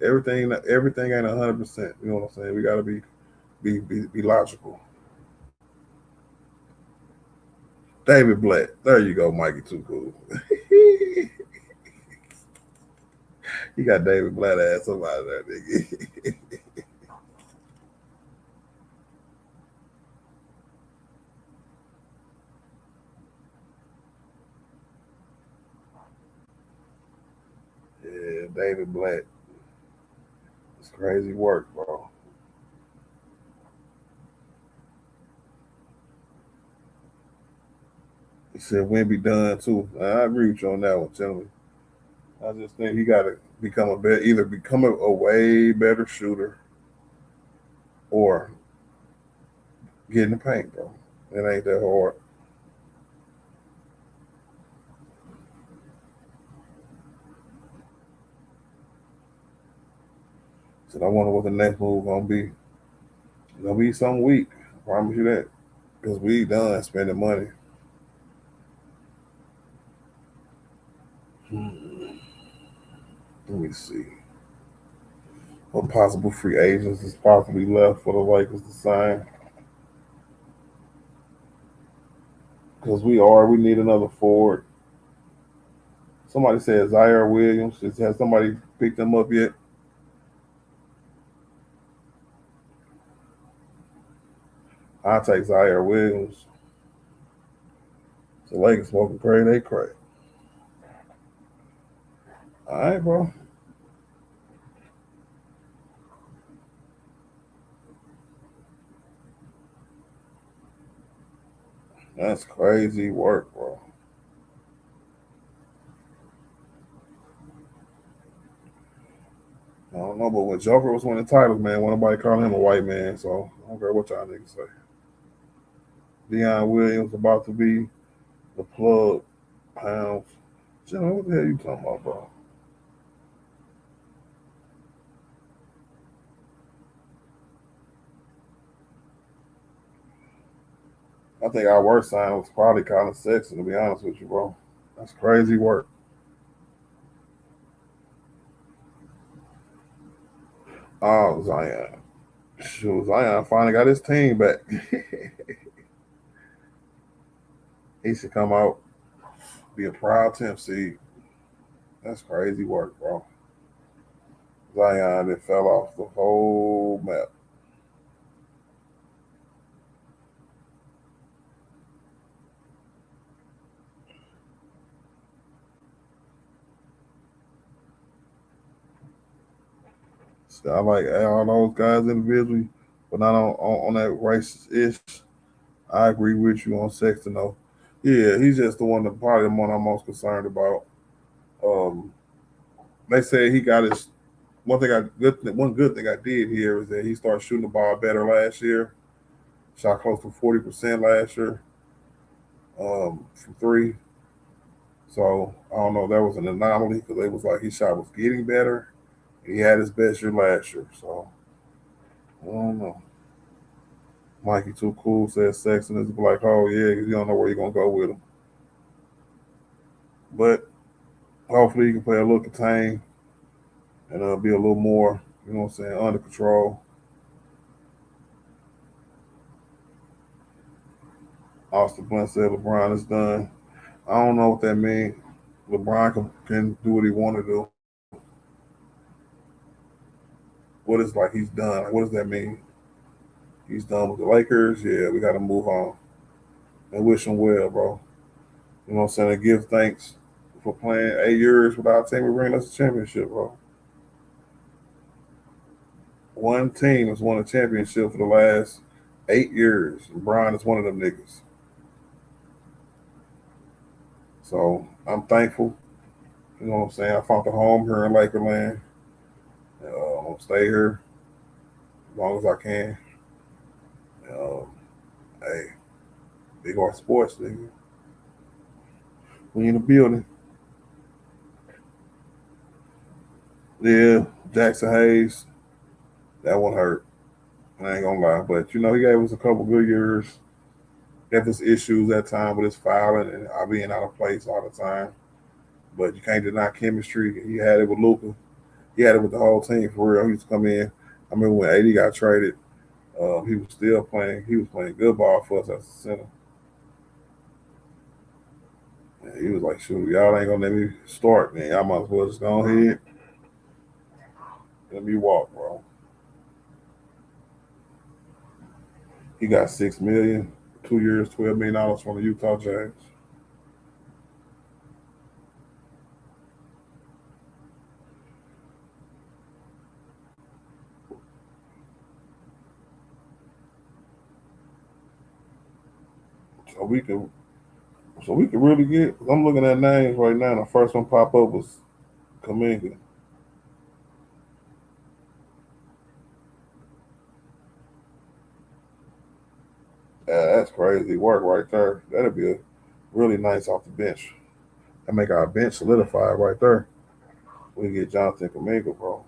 Everything ain't 100%. You know what I'm saying? We gotta be logical. David Blatt. There you go, Mikey. Too cool. You got David Blatt ass up out of there, nigga. Yeah, David Blatt. It's crazy work, bro. He said Wemby done too. I agree with you on that one, gentlemen. I just think he got to become a way better shooter or get in the paint, bro. It ain't that hard. So I wonder what the next move gonna be. It's gonna be some week. I promise you that. Because we done spending money. Let me see. What possible free agents is possibly left for the Lakers to sign? Because we need another forward. Somebody said Zaire Williams. Has somebody picked him up yet? I'll take Zaire Williams. The Lakers smoking crazy, they crazy. All right, bro. That's crazy work, bro. I don't know, but when Joker was winning titles, man, when nobody called him a white man, so I don't care what y'all niggas say. Deion Williams about to be the plug. Pounds. Jenna, what the hell you talking about, bro? I think our worst sign was probably Collin Sexton, to be honest with you, bro. That's crazy work. Oh, Zion. Shoot, Zion finally got his team back. He should come out, be a proud 10th seed. That's crazy work, bro. Zion, it fell off the whole map. So I like all those guys individually, but not on that race-ish. I agree with you on Sexton, though. Yeah, he's just the one, probably the one I'm most concerned about. They say he got his one good thing I did here is that he started shooting the ball better last year. Shot close to 40% last year from three. So I don't know if that was an anomaly because it was like his shot was getting better. He had his best year last year. So I don't know. Mikey Too Cool says Sexton is like, oh yeah, because you don't know where you're gonna go with him. But hopefully he can play a little contained and be a little more, you know what I'm saying, under control. Austin Blunt said LeBron is done. I don't know what that means. LeBron can do what he want to do. What is like he's done? Like, what does that mean? He's done with the Lakers. Yeah, we got to move on and wish him well, bro. You know what I'm saying? And give thanks for playing 8 years without team and bringing us a championship, bro. One team has won a championship for the last 8 years. LeBron is one of them niggas. So I'm thankful. You know what I'm saying? I found a home here in Lakerland. I'm gonna stay here as long as I can. Hey, big R Sports, nigga. We in the building. Yeah, Jackson Hayes. That one hurt. I ain't gonna lie. But you know, he gave us a couple good years. Had his issues that time with his fouling and I being out of place all the time. But you can't deny chemistry. He had it with Luka. He had it with the whole team for real. He used to come in. I remember when AD got traded, he was still playing. He was playing good ball for us as a center. And he was like, shoot, y'all ain't gonna let me start, man. Y'all might as well just go ahead. Let me walk, bro. He got $6 million, 2 years, $12 million from the Utah Jazz. So we could really get. I'm looking at names right now. And the first one pop up was Kuminga. Yeah, that's crazy work right there. That'd be really nice off the bench. That make our bench solidify right there. We get Jonathan Kuminga, bro.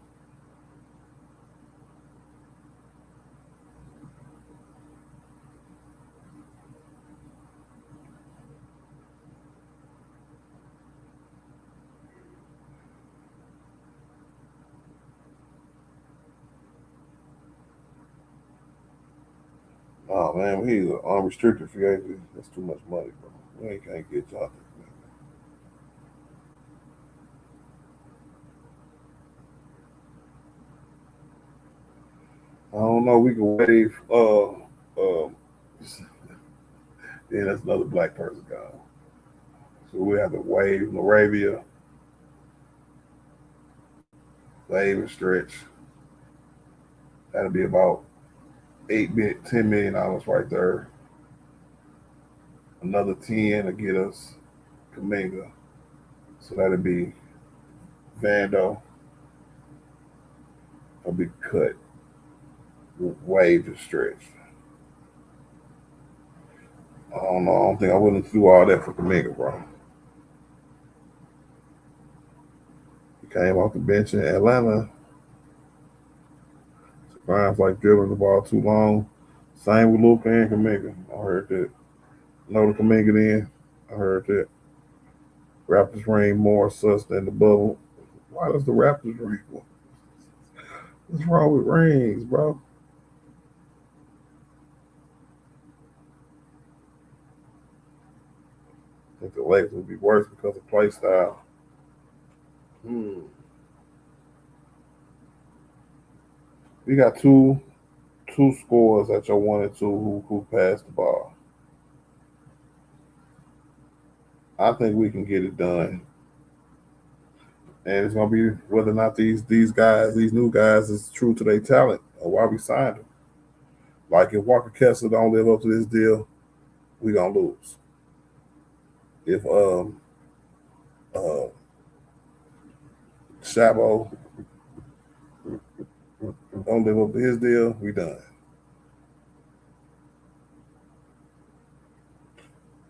Oh man, he's an unrestricted free agent. That's too much money, bro. We can't get Jonathan Kuminga. I don't know. We can waive. Yeah, that's another black person gone. So we have to waive Moravia, waive and stretch. That'll be about $10 million right there. Another 10 to get us Kuminga. So that'll be Vando. That'll be cut. Wave to stretch. I don't know. I don't think I'm willing to do all that for Kuminga, bro. He came off the bench in Atlanta. Grimes like dribbling the ball too long. Same with Luka and Kuminga. I heard that. No to Kaminga then. I heard that. Raptors ring more sus than the bubble. Why does the Raptors ring more? What's wrong with rings, bro? I think the Lakers would be worse because of play style. We got two scores at your 1 and 2 who passed the ball. I think we can get it done. And it's gonna be whether or not these guys, these new guys, is true to their talent or why we signed them. Like if Walker Kessler don't live up to this deal, we gonna lose. If Shabo don't live up to his deal, we done.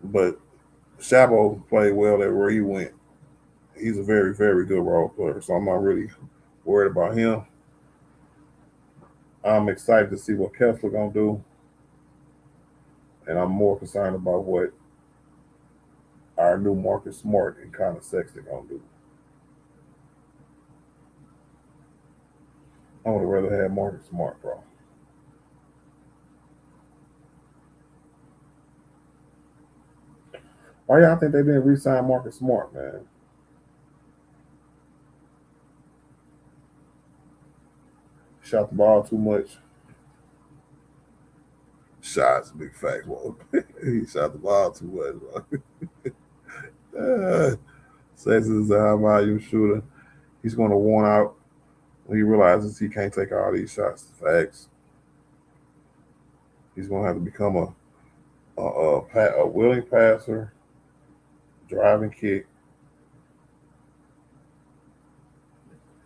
But Shabo played well at where he went. He's a very, very good role player, so I'm not really worried about him. I'm excited to see what Kessler gonna do, and I'm more concerned about what our new Marcus Smart and Collin Sexton gonna do. I would have rather had Marcus Smart, bro. Why y'all think they didn't re-sign Marcus Smart, man? Shot the ball too much. Shots, big fact. Well, he shot the ball too much, bro. Sexton is a high volume shooter. He's going to worn out when he realizes he can't take all these shots. Facts. He's going to have to become a willing passer, driving kick.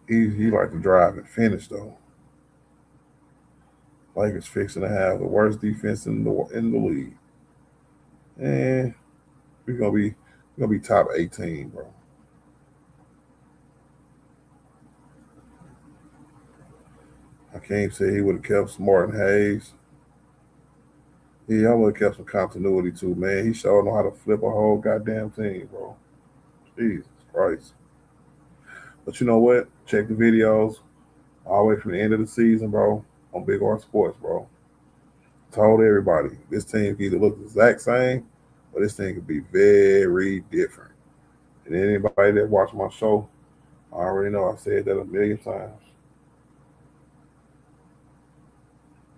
He like to drive and finish though. Lakers fixing to have the worst defense in the league, and we're gonna be top 18, bro. I can't say he would have kept Smart and Hayes. Yeah, I would have kept some continuity too, man. He sure know how to flip a whole goddamn team, bro. Jesus Christ. But you know what? Check the videos all the way from the end of the season, bro, on Big R Sports, bro. Told everybody this team can either look the exact same or this thing could be very different. And anybody that watched my show, I already know I said that a million times.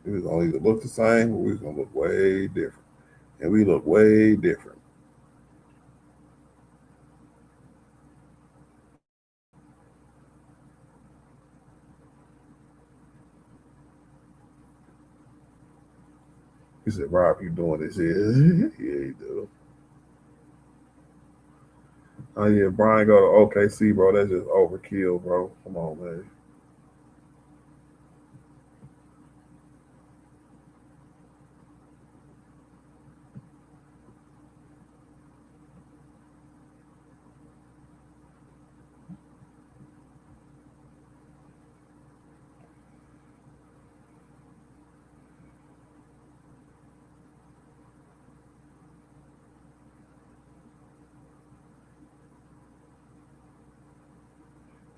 It was gonna either look the same or we was gonna look way different. And we look way different. He said, Rob, you doing this here? Yeah, he do. Oh yeah, Brian go to OKC, bro. That's just overkill, bro. Come on, man.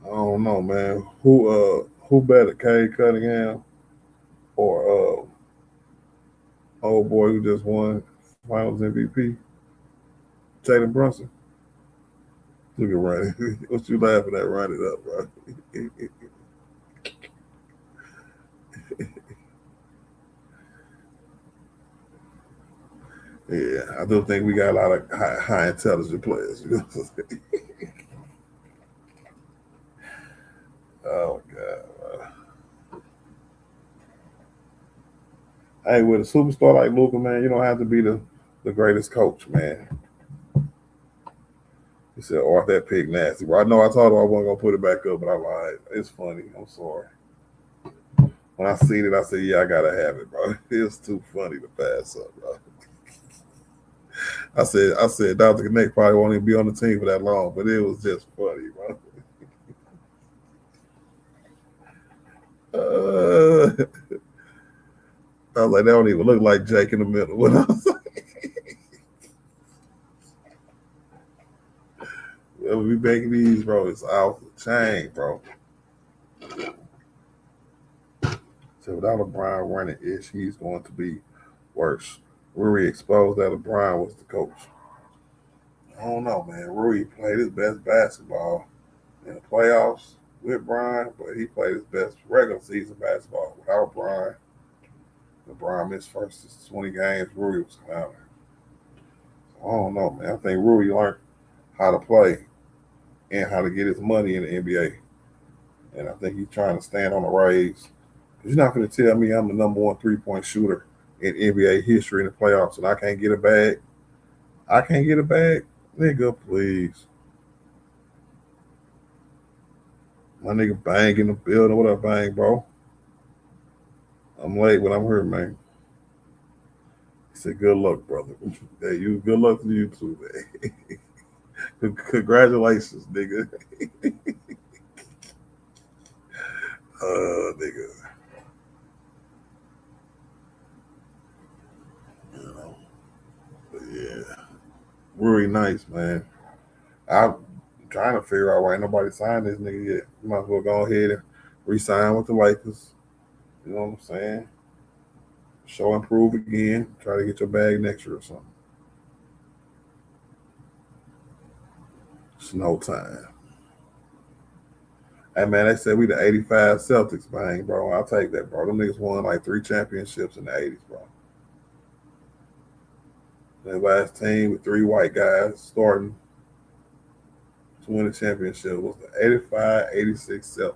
I don't know, man. Who better, Cade Cunningham or old boy who just won Finals MVP, Jalen Brunson? Look at Ronnie. What you laughing at? Run it up, bro. Yeah, I do think we got a lot of high intelligent players. You know what I'm saying? Oh God. Hey, with a superstar like Luka, man, you don't have to be the greatest coach, man. He said, "Oh, that pig nasty." Well, I know I told him I wasn't gonna put it back up, but I lied. It's funny. I'm sorry. When I seen it, I said, "Yeah, I gotta have it, bro." It's too funny to pass up, bro. I said, Dr. Connect probably won't even be on the team for that long, but it was just funny, bro. I was like, they don't even look like Jake in the middle. What I was like, making these, bro, is off the chain, bro. So without LeBron running ish, he's going to be worse. Rui exposed that LeBron was the coach. I don't know, man. Rui played his best basketball in the playoffs with Brian, but he played his best regular season basketball without Brian. LeBron missed first 20 games. Rui was clowning. So I don't know, man. I think Rui learned how to play and how to get his money in the NBA. And I think he's trying to stand on the raise. You're not going to tell me I'm the number one three-point shooter in NBA history in the playoffs and I can't get a bag. I can't get a bag? Nigga, please. My nigga Bang in the building. What up, Bang, bro? I'm late, but I'm here, man. He said, good luck, brother. Hey, good luck to you too, man. Congratulations, nigga. Nigga. You know. But yeah. Really nice, man. I'm trying to figure out why ain't nobody signed this nigga yet. You might as well go ahead and re-sign with the Lakers. You know what I'm saying? Show and prove again. Try to get your bag next year or something. It's no time. Hey, man, they said we the 85 Celtics, Bang, bro. I'll take that, bro. Them niggas won like 3 championships in the 80s, bro. The last team with 3 white guys starting to win the championship was the 85-86 Celtics.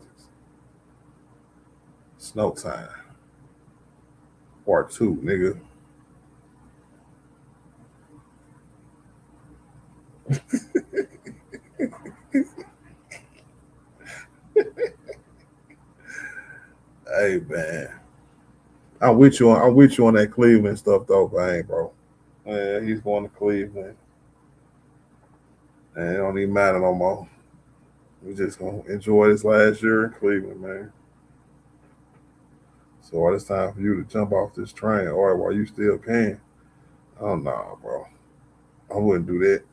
It's no time. Part 2, nigga. Hey, man. I'm with you on that Cleveland stuff though, Bang, bro. Yeah, he's going to Cleveland. And it don't even matter no more. We just gonna enjoy this last year in Cleveland, man. So while it's time for you to jump off this train, or while you still can, oh no, bro. I wouldn't do that.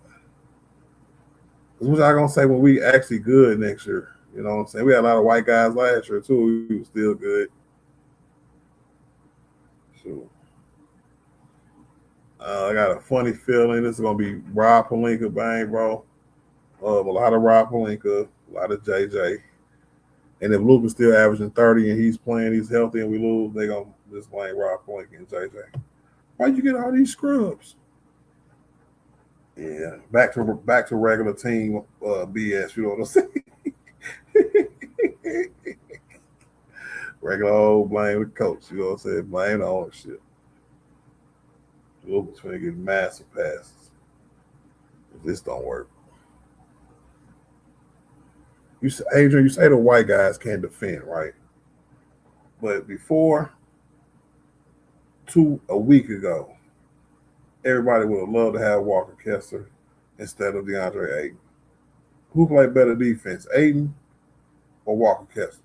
What y'all gonna say when we actually good next year? You know what I'm saying? We had a lot of white guys last year too. We were still good. So I got a funny feeling this is gonna be Rob Pelinka, Bang, bro. A lot of Rob Pelinka, a lot of JJ. And if Luka's still averaging 30 and he's playing, he's healthy, and we lose, they gonna just blame Rob Pelinka and JJ. Why'd you get all these scrubs? Yeah, back to regular team BS. You know what I'm saying? Regular old blame the coach. You know what I'm saying? Blame the ownership. Luka's gonna get massive passes. If this don't work. You say, Adrian, you say the white guys can't defend, right? But before a week ago, everybody would have loved to have Walker Kessler instead of DeAndre Ayton. Who played better defense, Ayton or Walker Kessler?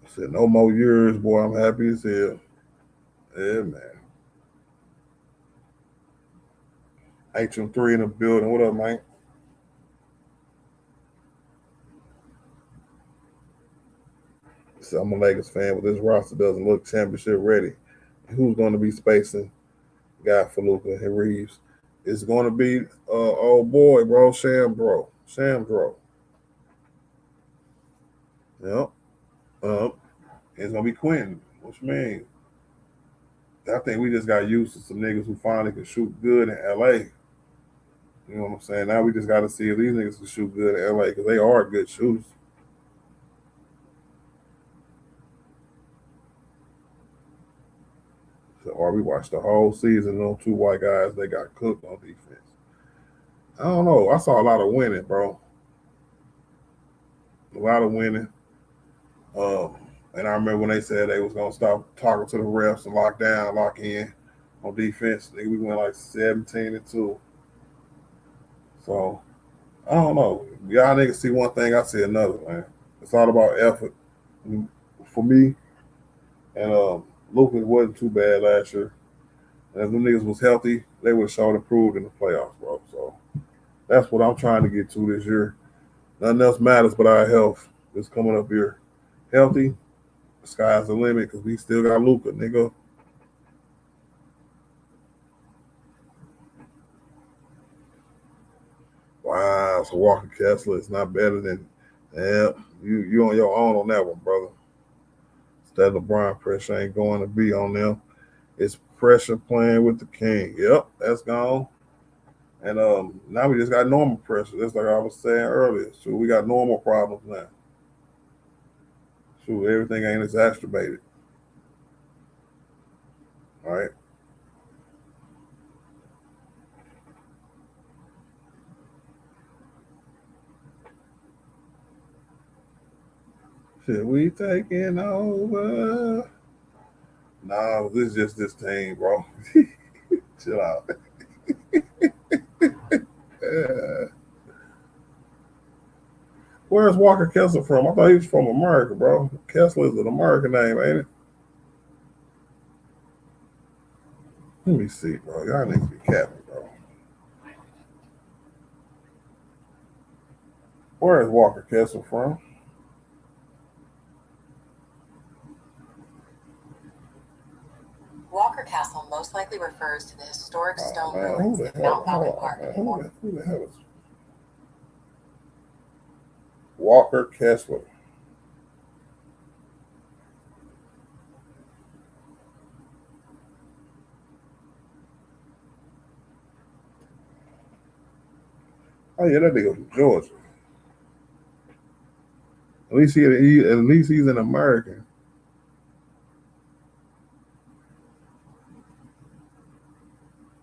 I said, no more years, boy. I'm happy as hell. Yeah, man. HM3 in the building. What up, man? So I'm a Lakers fan, but this roster doesn't look championship ready. Who's going to be spacing guy for Luka and Reeves? It's going to be old boy, bro, Sandro. Yep. It's going to be Quentin. What you mean? I think we just got used to some niggas who finally can shoot good in L.A. You know what I'm saying? Now we just got to see if these niggas can shoot good in L.A. because they are good shooters. So, or we watched the whole season on 2 white guys. They got cooked on defense. I don't know. I saw a lot of winning, bro. A lot of winning. And I remember when they said they was going to stop talking to the refs and lock down, lock in on defense. We went like 17-2. So, I don't know. Y'all niggas see one thing, I see another, man. It's all about effort. For me, and Luka wasn't too bad last year. And if them niggas was healthy, they would have showed improved in the playoffs, bro. So that's what I'm trying to get to this year. Nothing else matters but our health. It's coming up here. Healthy, the sky's the limit because we still got Luka, nigga. Wow, so Walker Kessler is not better than you on your own on that one, brother. That LeBron pressure ain't going to be on them. It's pressure playing with the king. Yep, that's gone. And now we just got normal pressure. That's like I was saying earlier. So we got normal problems now. So everything ain't exacerbated. All right. Should we taking over? No, this is just this team, bro. Chill out. Where's Walker Kessler from? I thought he was from America, bro. Kessler is an American name, ain't it? Let me see, bro. Y'all need to be capping, bro. Where is Walker Kessler from? Walker Castle most likely refers to the historic stone ruins of Mount Falcon Park. Who the hell is Walker Kessler? Oh yeah, that nigga from Georgia. At least he's an American.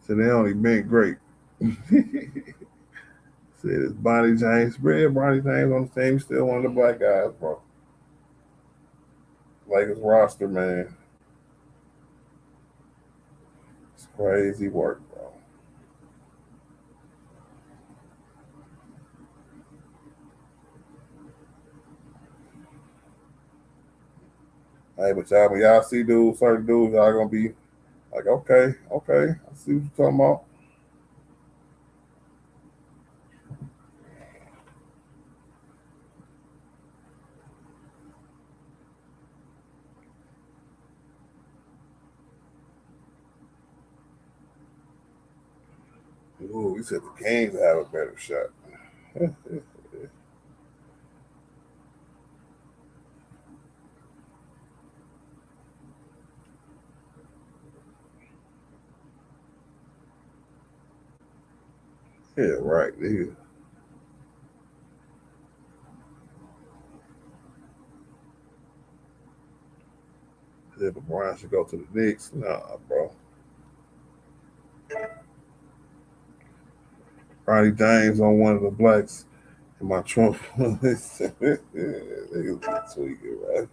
So they only been great. Said it's Bonnie James. Bonnie James on the team, still one of the black guys, bro. Lakers roster, man. It's crazy work, bro. Hey, but y'all, when y'all see dudes, certain dudes, y'all gonna be like, okay, I see what you're talking about. Ooh, we said the Kings have a better shot. Yeah, right. Yeah. Said LeBron should go to the Knicks. Nah, bro. Ronnie James on one of the blacks in my trunk. Niggas be tweaking, right?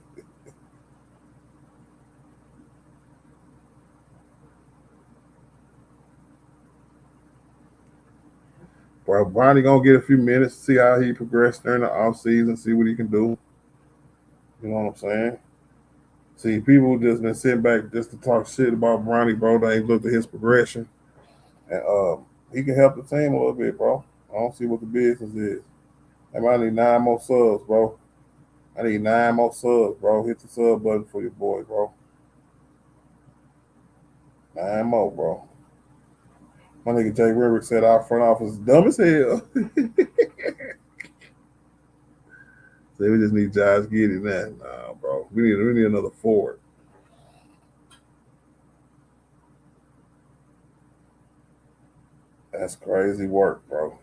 Bro, Ronnie gonna get a few minutes, see how he progressed during the offseason, see what he can do. You know what I'm saying? See, people just been sitting back just to talk shit about Ronnie, bro. They ain't looked at his progression. And he can help the team a little bit, bro. I don't see what the business is. I need 9 more subs, bro. I need 9 more subs, bro. Hit the sub button for your boy, bro. 9 more, bro. My nigga Jay Rivers said our front office is dumb as hell. So we just need Josh Giddey now. Nah, bro. We need another forward. That's crazy work, bro.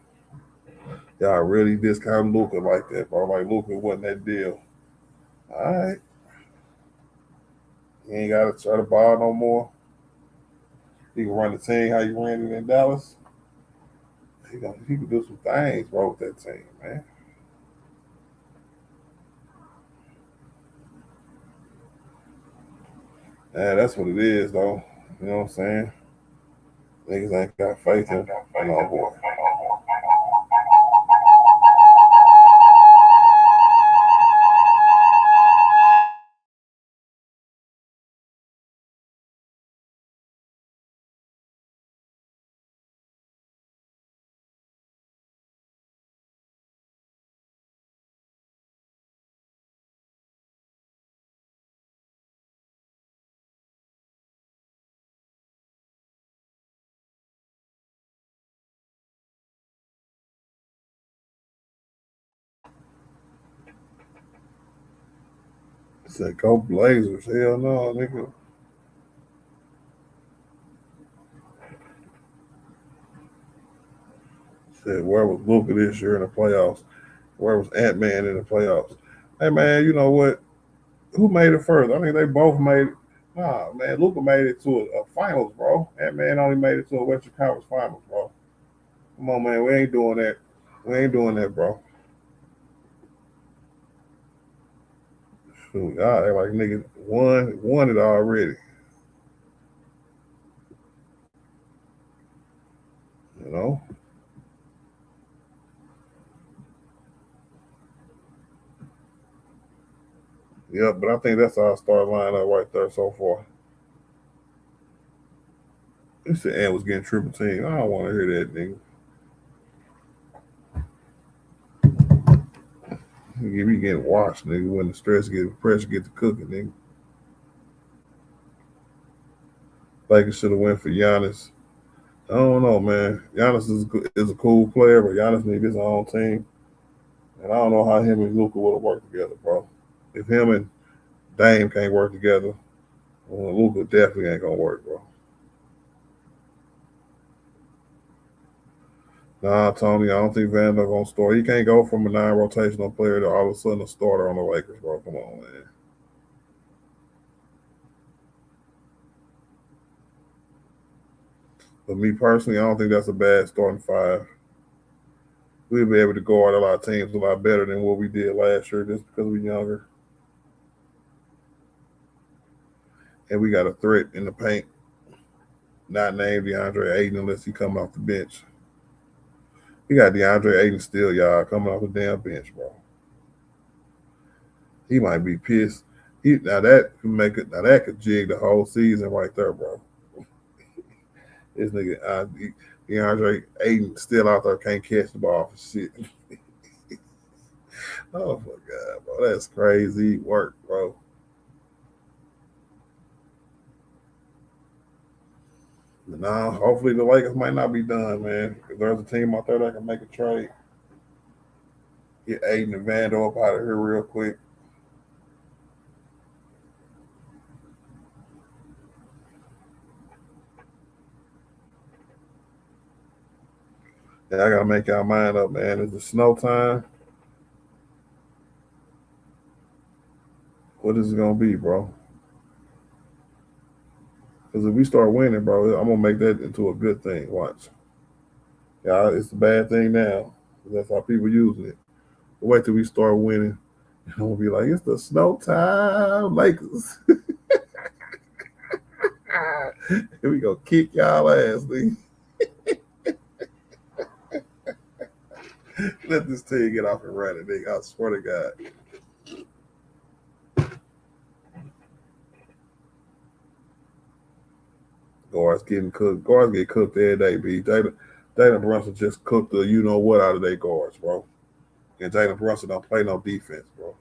Y'all really discount Luka like that, bro. Like Luka wasn't that deal. All right. He ain't got to try the ball no more. He can run the team how you ran it in Dallas. He can do some things, bro, with that team, man. Yeah, that's what it is, though. You know what I'm saying? Niggas ain't got faith in no boy. Said go Blazers. Hell no, nigga. Said where was Luka this year in the playoffs? Where was Ant-Man in the playoffs? Hey man, you know what? Who made it first? I think they both made it. Nah, man, Luka made it to a finals, bro. Ant-Man only made it to a Western Conference Finals, bro. Come on, man, we ain't doing that. We ain't doing that, bro. Shoot, y'all act like niggas won it already. You know? Yeah, but I think that's our start lineup right there so far. This the Ant was getting triple team. I don't want to hear that, nigga. You be getting washed, nigga, when the pressure get to cooking, nigga. Lakers should have went for Giannis. I don't know, man. Giannis is a cool player, but Giannis needs his own team. And I don't know how him and Luka would have worked together, bro. If him and Dame can't work together, well, Luka definitely ain't gonna work, bro. Nah, Tony, I don't think Vandal gonna start. He can't go from a non-rotational player to all of a sudden a starter on the Lakers, bro. Come on, man. But me personally, I don't think that's a bad starting five. We'll be able to guard a lot of teams a lot better than what we did last year just because we're younger. And we got a threat in the paint, not named DeAndre Ayton unless he come off the bench. We got DeAndre Ayton still, y'all, coming off the damn bench, bro. He might be pissed. Now that could jig the whole season right there, bro. This nigga DeAndre Ayton still out there, can't catch the ball for shit. Oh my God, bro, that's crazy work, bro. Nah, hopefully the Lakers might not be done, man. If there's a team out there that can make a trade, get Ayton and Vandal up out of here real quick. Yeah, I gotta make y'all mind up, man. Is it snow time? What is it gonna be, bro? Because if we start winning, bro, I'm gonna make that into a good thing. Watch. Yeah, it's a bad thing now. That's how people using it. But wait till we start winning. I'm gonna be like, it's the snow time, Lakers. Here we go, kick y'all ass, nigga. Let this team get off and run it, nigga. I swear to God. Guards getting cooked. Guards get cooked every day, B. Jalen Brunson just cooked the you know what out of their guards, bro. And Jalen Brunson don't play no defense, bro.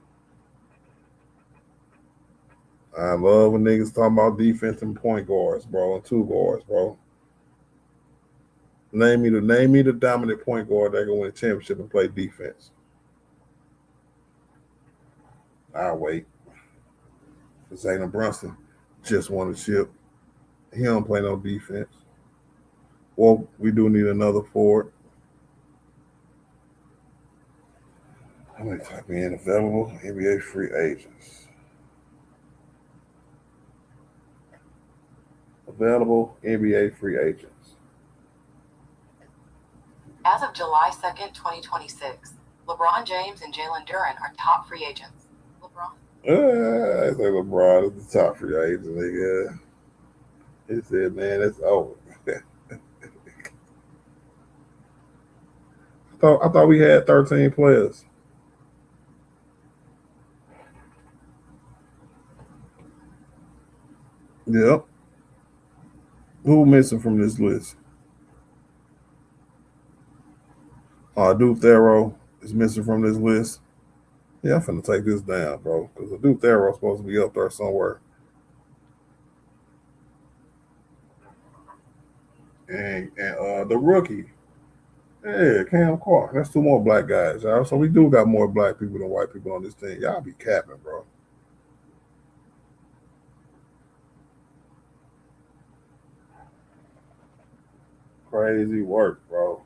I love when niggas talking about defense and point guards, bro, and two guards, bro. Name me the dominant point guard that can win a championship and play defense. I'll wait. Because Jalen Brunson just won a chip. He don't play no defense. Well, we do need another forward. I'm going to type in available NBA free agents. Available NBA free agents. As of July 2nd, 2026, LeBron James and Jalen Duren are top free agents. LeBron? I say LeBron is the top free agent, nigga. He said, man, it's over. I thought we had 13 players. Yep. Who missing from this list? Duke Thero is missing from this list. Yeah, I'm finna take this down, bro, because Duke Thero is supposed to be up there somewhere. And the rookie, yeah, Cam Clark. That's two more black guys, y'all. So we do got more black people than white people on this team. Y'all be capping, bro. Crazy work, bro.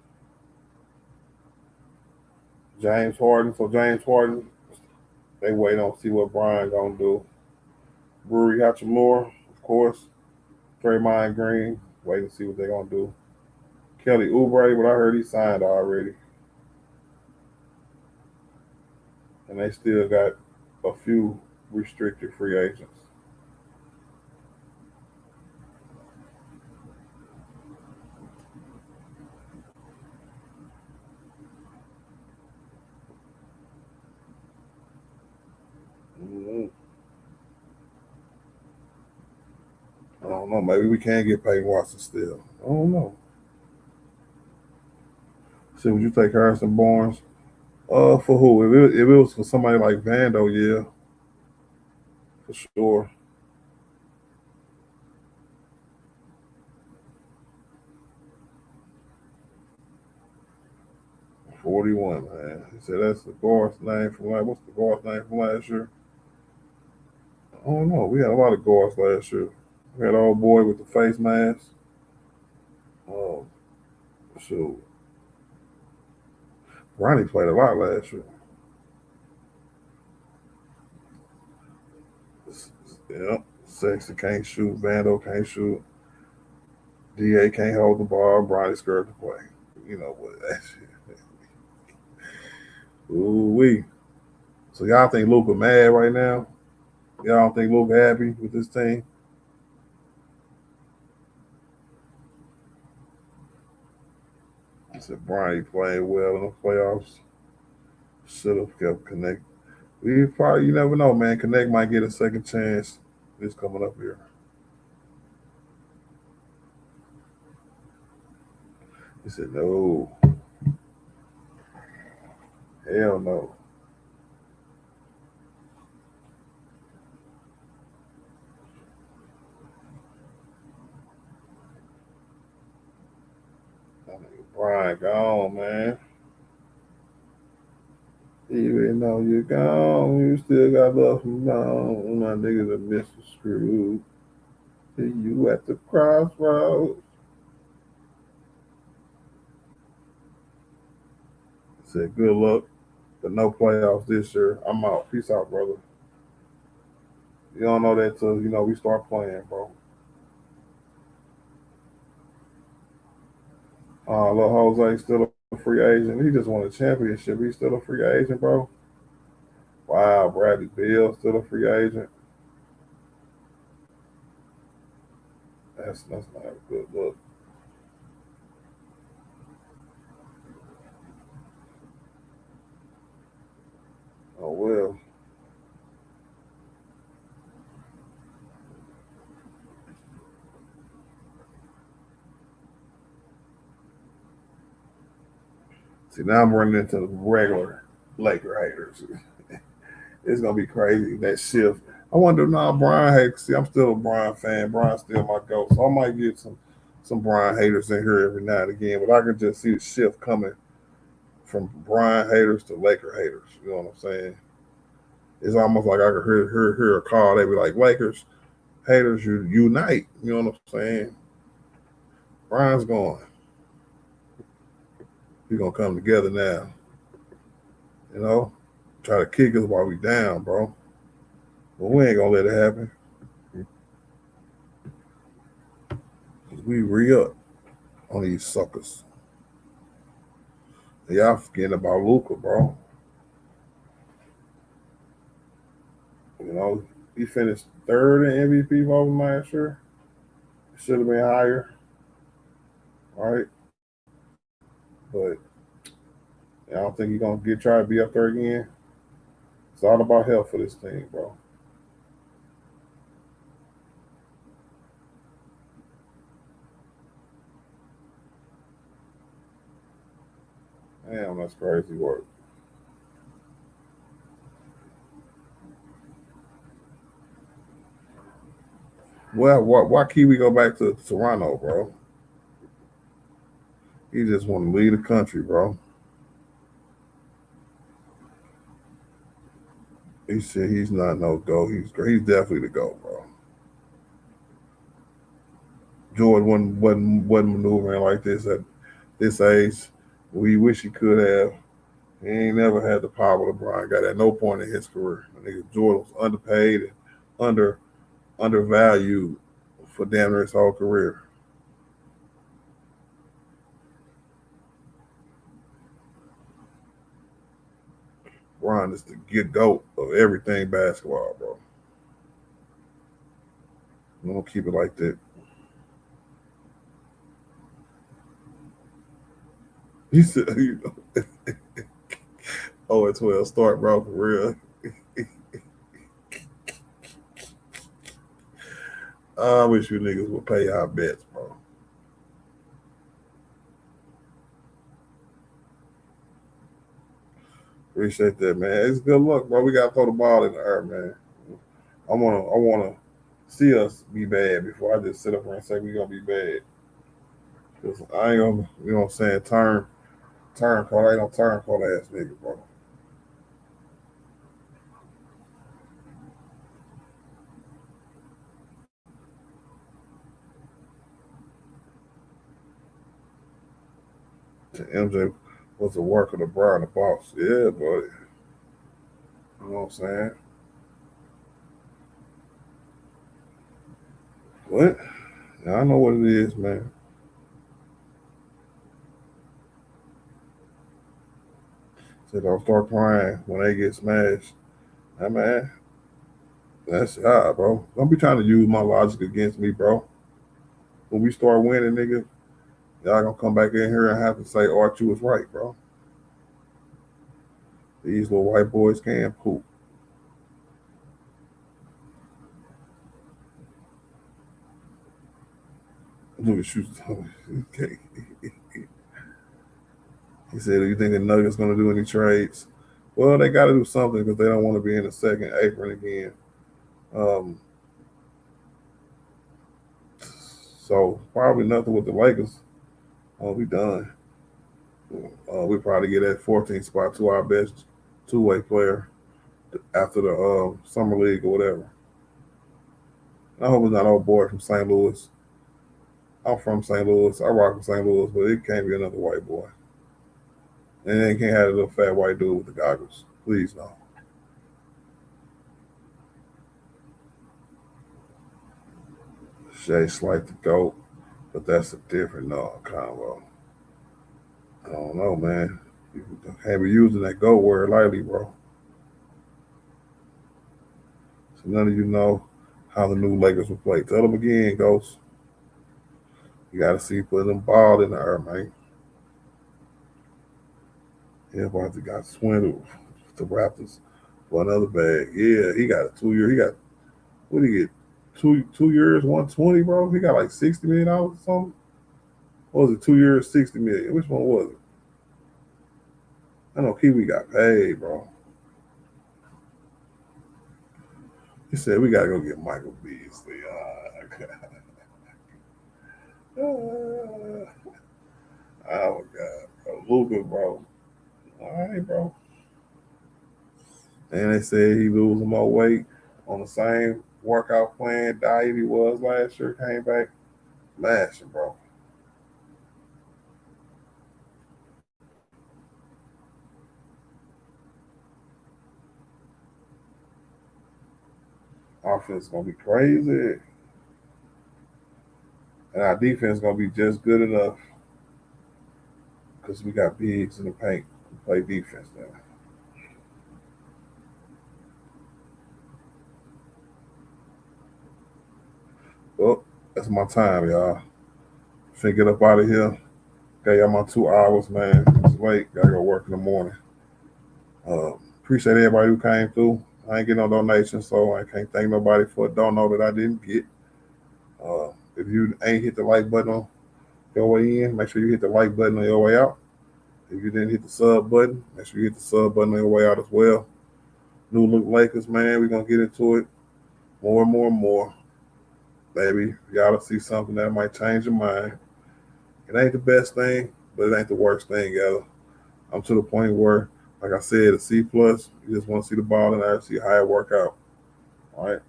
James Harden. So James Harden, they wait on see what Brian gonna do. Brewery Hachimura, of course. Draymond Green, wait and see what they're gonna do. Kelly Oubre, but I heard he signed already. And they still got a few restricted free agents. Mm-hmm. I don't know. Maybe we can get Peyton Watson still. I don't know. See, would you take Harrison Barnes? For who? If it was for somebody like Vando, yeah, for sure. $41, man. He said that's the guard's name from what's the guard's name from last year? I don't know. We had a lot of guards last year. We had old boy with the face mask. Oh, shoot. Ronnie played a lot last year. Yep. Sexton can't shoot. Vando can't shoot. DA can't hold the ball. Bronny scared to play. You know what? That shit. Ooh wee. So y'all think Luka mad right now? Y'all don't think Luka happy with this team? I said Bronny playing well in the playoffs. Should have kept Connect. We probably, you never know, man. Connect might get a second chance this coming up here. He said, no. Hell no. Brian gone, man. Even though you're gone, you still got love from gone. My niggas are Mr. Screwed. See you at the crossroads. Said good luck, but no playoffs this year. I'm out. Peace out, brother. You don't know that till we start playing, bro. Little Jose still a free agent. He just won a championship. He's still a free agent, bro. Wow, Bradley Beal still a free agent. That's not a good look. Oh well. See, now I'm running into the regular Laker haters. It's gonna be crazy that shift. I wonder now, Brian haters. See, I'm still a Brian fan. Brian's still my goat, so I might get some Brian haters in here every now and again. But I can just see the shift coming from Brian haters to Laker haters. You know what I'm saying? It's almost like I could hear a call. They be like, Lakers haters, you unite. You know what I'm saying? Brian's gone. We're gonna come together now. You know, try to kick us while we down, bro. But we ain't gonna let it happen. We re-up on these suckers. Y'all forgetting about Luka, bro. You know, he finished third in MVP voting last year. Should have been higher, right? But I don't think he's gonna try to be up there again. It's all about health for this team, bro. Damn, that's crazy work. Well, why Kiwi go back to Toronto, bro? He just want to leave the country, bro. He said he's not no go. He's definitely the go, bro. Jordan wasn't maneuvering like this at this age. We wish he could have. He ain't never had the power LeBron got at no point in his career. I think Jordan was underpaid and undervalued for damn near his whole career. LeBron is the get goat of everything basketball, bro. I'm gonna keep it like that. He said, 0-12 start, bro, for real. I wish you niggas would pay our bets, bro. Appreciate that, man. It's good luck, bro. We gotta throw the ball in the air, man. I wanna see us be bad before I just sit up here and say we gonna be bad. Cause I ain't gonna, you know what I'm saying, turn call. I ain't no turn call ass nigga, bro. MJ was the worker, the Brian, the boss. Yeah, buddy. You know what I'm saying? What? Yeah, I know what it is, man. Said don't start crying when they get smashed. Hey, man, that's hard, bro. Don't be trying to use my logic against me, bro. When we start winning, nigga, y'all gonna come back in here and have to say Archie was right, bro. These little white boys can poop. Look at you. Okay. He said, do you think the Nuggets going to do any trades? Well, they got to do something because they don't want to be in the second apron again. So probably nothing with the Lakers. We done. We probably get that 14th spot to our best two-way player after the summer league or whatever. I hope it's not old boy from St. Louis. I'm from St. Louis. I rock with St. Louis, but it can't be another white boy. And they can't have a little fat white dude with the goggles. Please, no. Shea Slight the GOAT, but that's a different convo. I don't know, man. You can't be using that GOAT word lightly, bro. So none of you know how the new Lakers will play. Tell them again, Ghost. You got to see putting them ball in the air, man. Everybody got swindled with the Raptors for another bag. Yeah, he got a 2-year. He got, what did he get? Two years, 120, bro. He got like $60 million or something. What was it? 2 years, $60 million. Which one was it? I know Kiwi got paid, bro. He said we gotta go get Michael Beasley. Oh my God, bro. Luka, bro. All right, bro. And they said he losing more weight on the same workout plan, diet he was last year. Came back mashing, bro. Offense is gonna be crazy, and our defense is gonna be just good enough because we got bigs in the paint to play defense now. Well, that's my time, y'all. Finna get up out of here. Okay, y'all, my 2 hours, man. It's late. Gotta go work in the morning. Appreciate everybody who came through. I ain't getting no donations, so I can't thank nobody for a dono that I didn't get. If you ain't hit the like button on your way in, make sure you hit the like button on your way out. If you didn't hit the sub button, make sure you hit the sub button on your way out as well. New look Lakers, man. We're going to get into it more and more and more. Maybe y'all will see something that might change your mind. It ain't the best thing, but it ain't the worst thing either. I'm to the point where, like I said, a C+, you just want to see the ball in there, see how it work out. All right?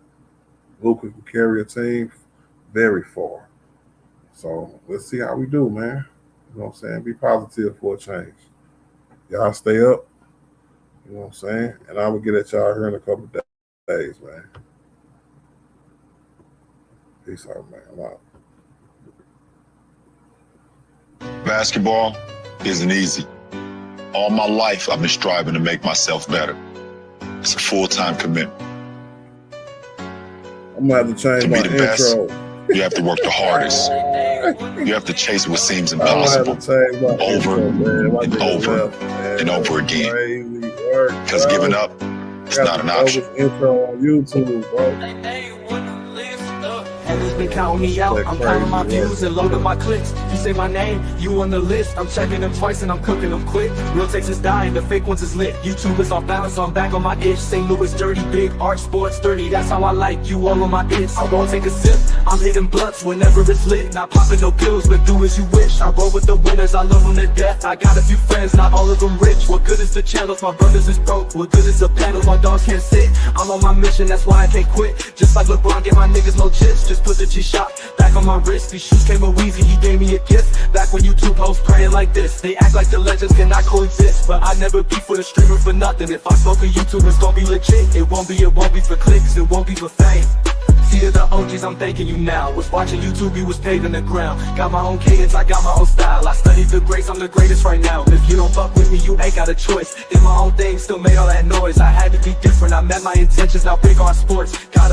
Luka can carry a team very far. So let's see how we do, man. You know what I'm saying? Be positive for a change. Y'all stay up. You know what I'm saying? And I will get at y'all here in a couple of days, man. Peace out, man. I'm out. Basketball isn't easy. All my life, I've been striving to make myself better. It's a full-time commitment. I'm gonna have to change To my be the best, intro. you have to work the hardest. You have to chase what seems I'm gonna have impossible to change my over intro, man. My and nigga over left, man. and over again. Crazy work, Because bro. giving up is Got not an the option. dopest intro on YouTube, bro. And he's been counting me out. I'm counting my views and loading my clicks. You say my name, you on the list. I'm checking them twice and I'm cooking them quick. Real takes is dying, the fake ones is lit. YouTube is off balance, so I'm back on my itch. St. Louis dirty, big art, sports 30. That's how I like you all on my itch. I won't take a sip, I'm hitting blunts whenever it's lit. Not popping no pills, but do as you wish. I roll with the winners, I love them to death. I got a few friends, not all of them rich. What good is the channels, my brothers is broke. What good is the panel, my dogs can't sit. I'm on my mission, that's why I can't quit. Just like LeBron, get my niggas no chips. Just put the G-Shot back on my wrist. These shoes came with Weezy, he gave me a gift. Back when YouTube hosts praying like this. They act like the legends cannot coexist, but I never beef with a streamer for nothing. If I smoke a YouTube, it's gonna be legit. It won't be for clicks, it won't be for fame. See to the OGs, I'm thanking you now. Was watching YouTube, you was paving the ground. Got my own cadence, I got my own style. I studied the greats, I'm the greatest right now. If you don't fuck with me, you ain't got a choice. Did my own thing, still made all that noise. I had to be different, I met my intentions, now big on sports. Got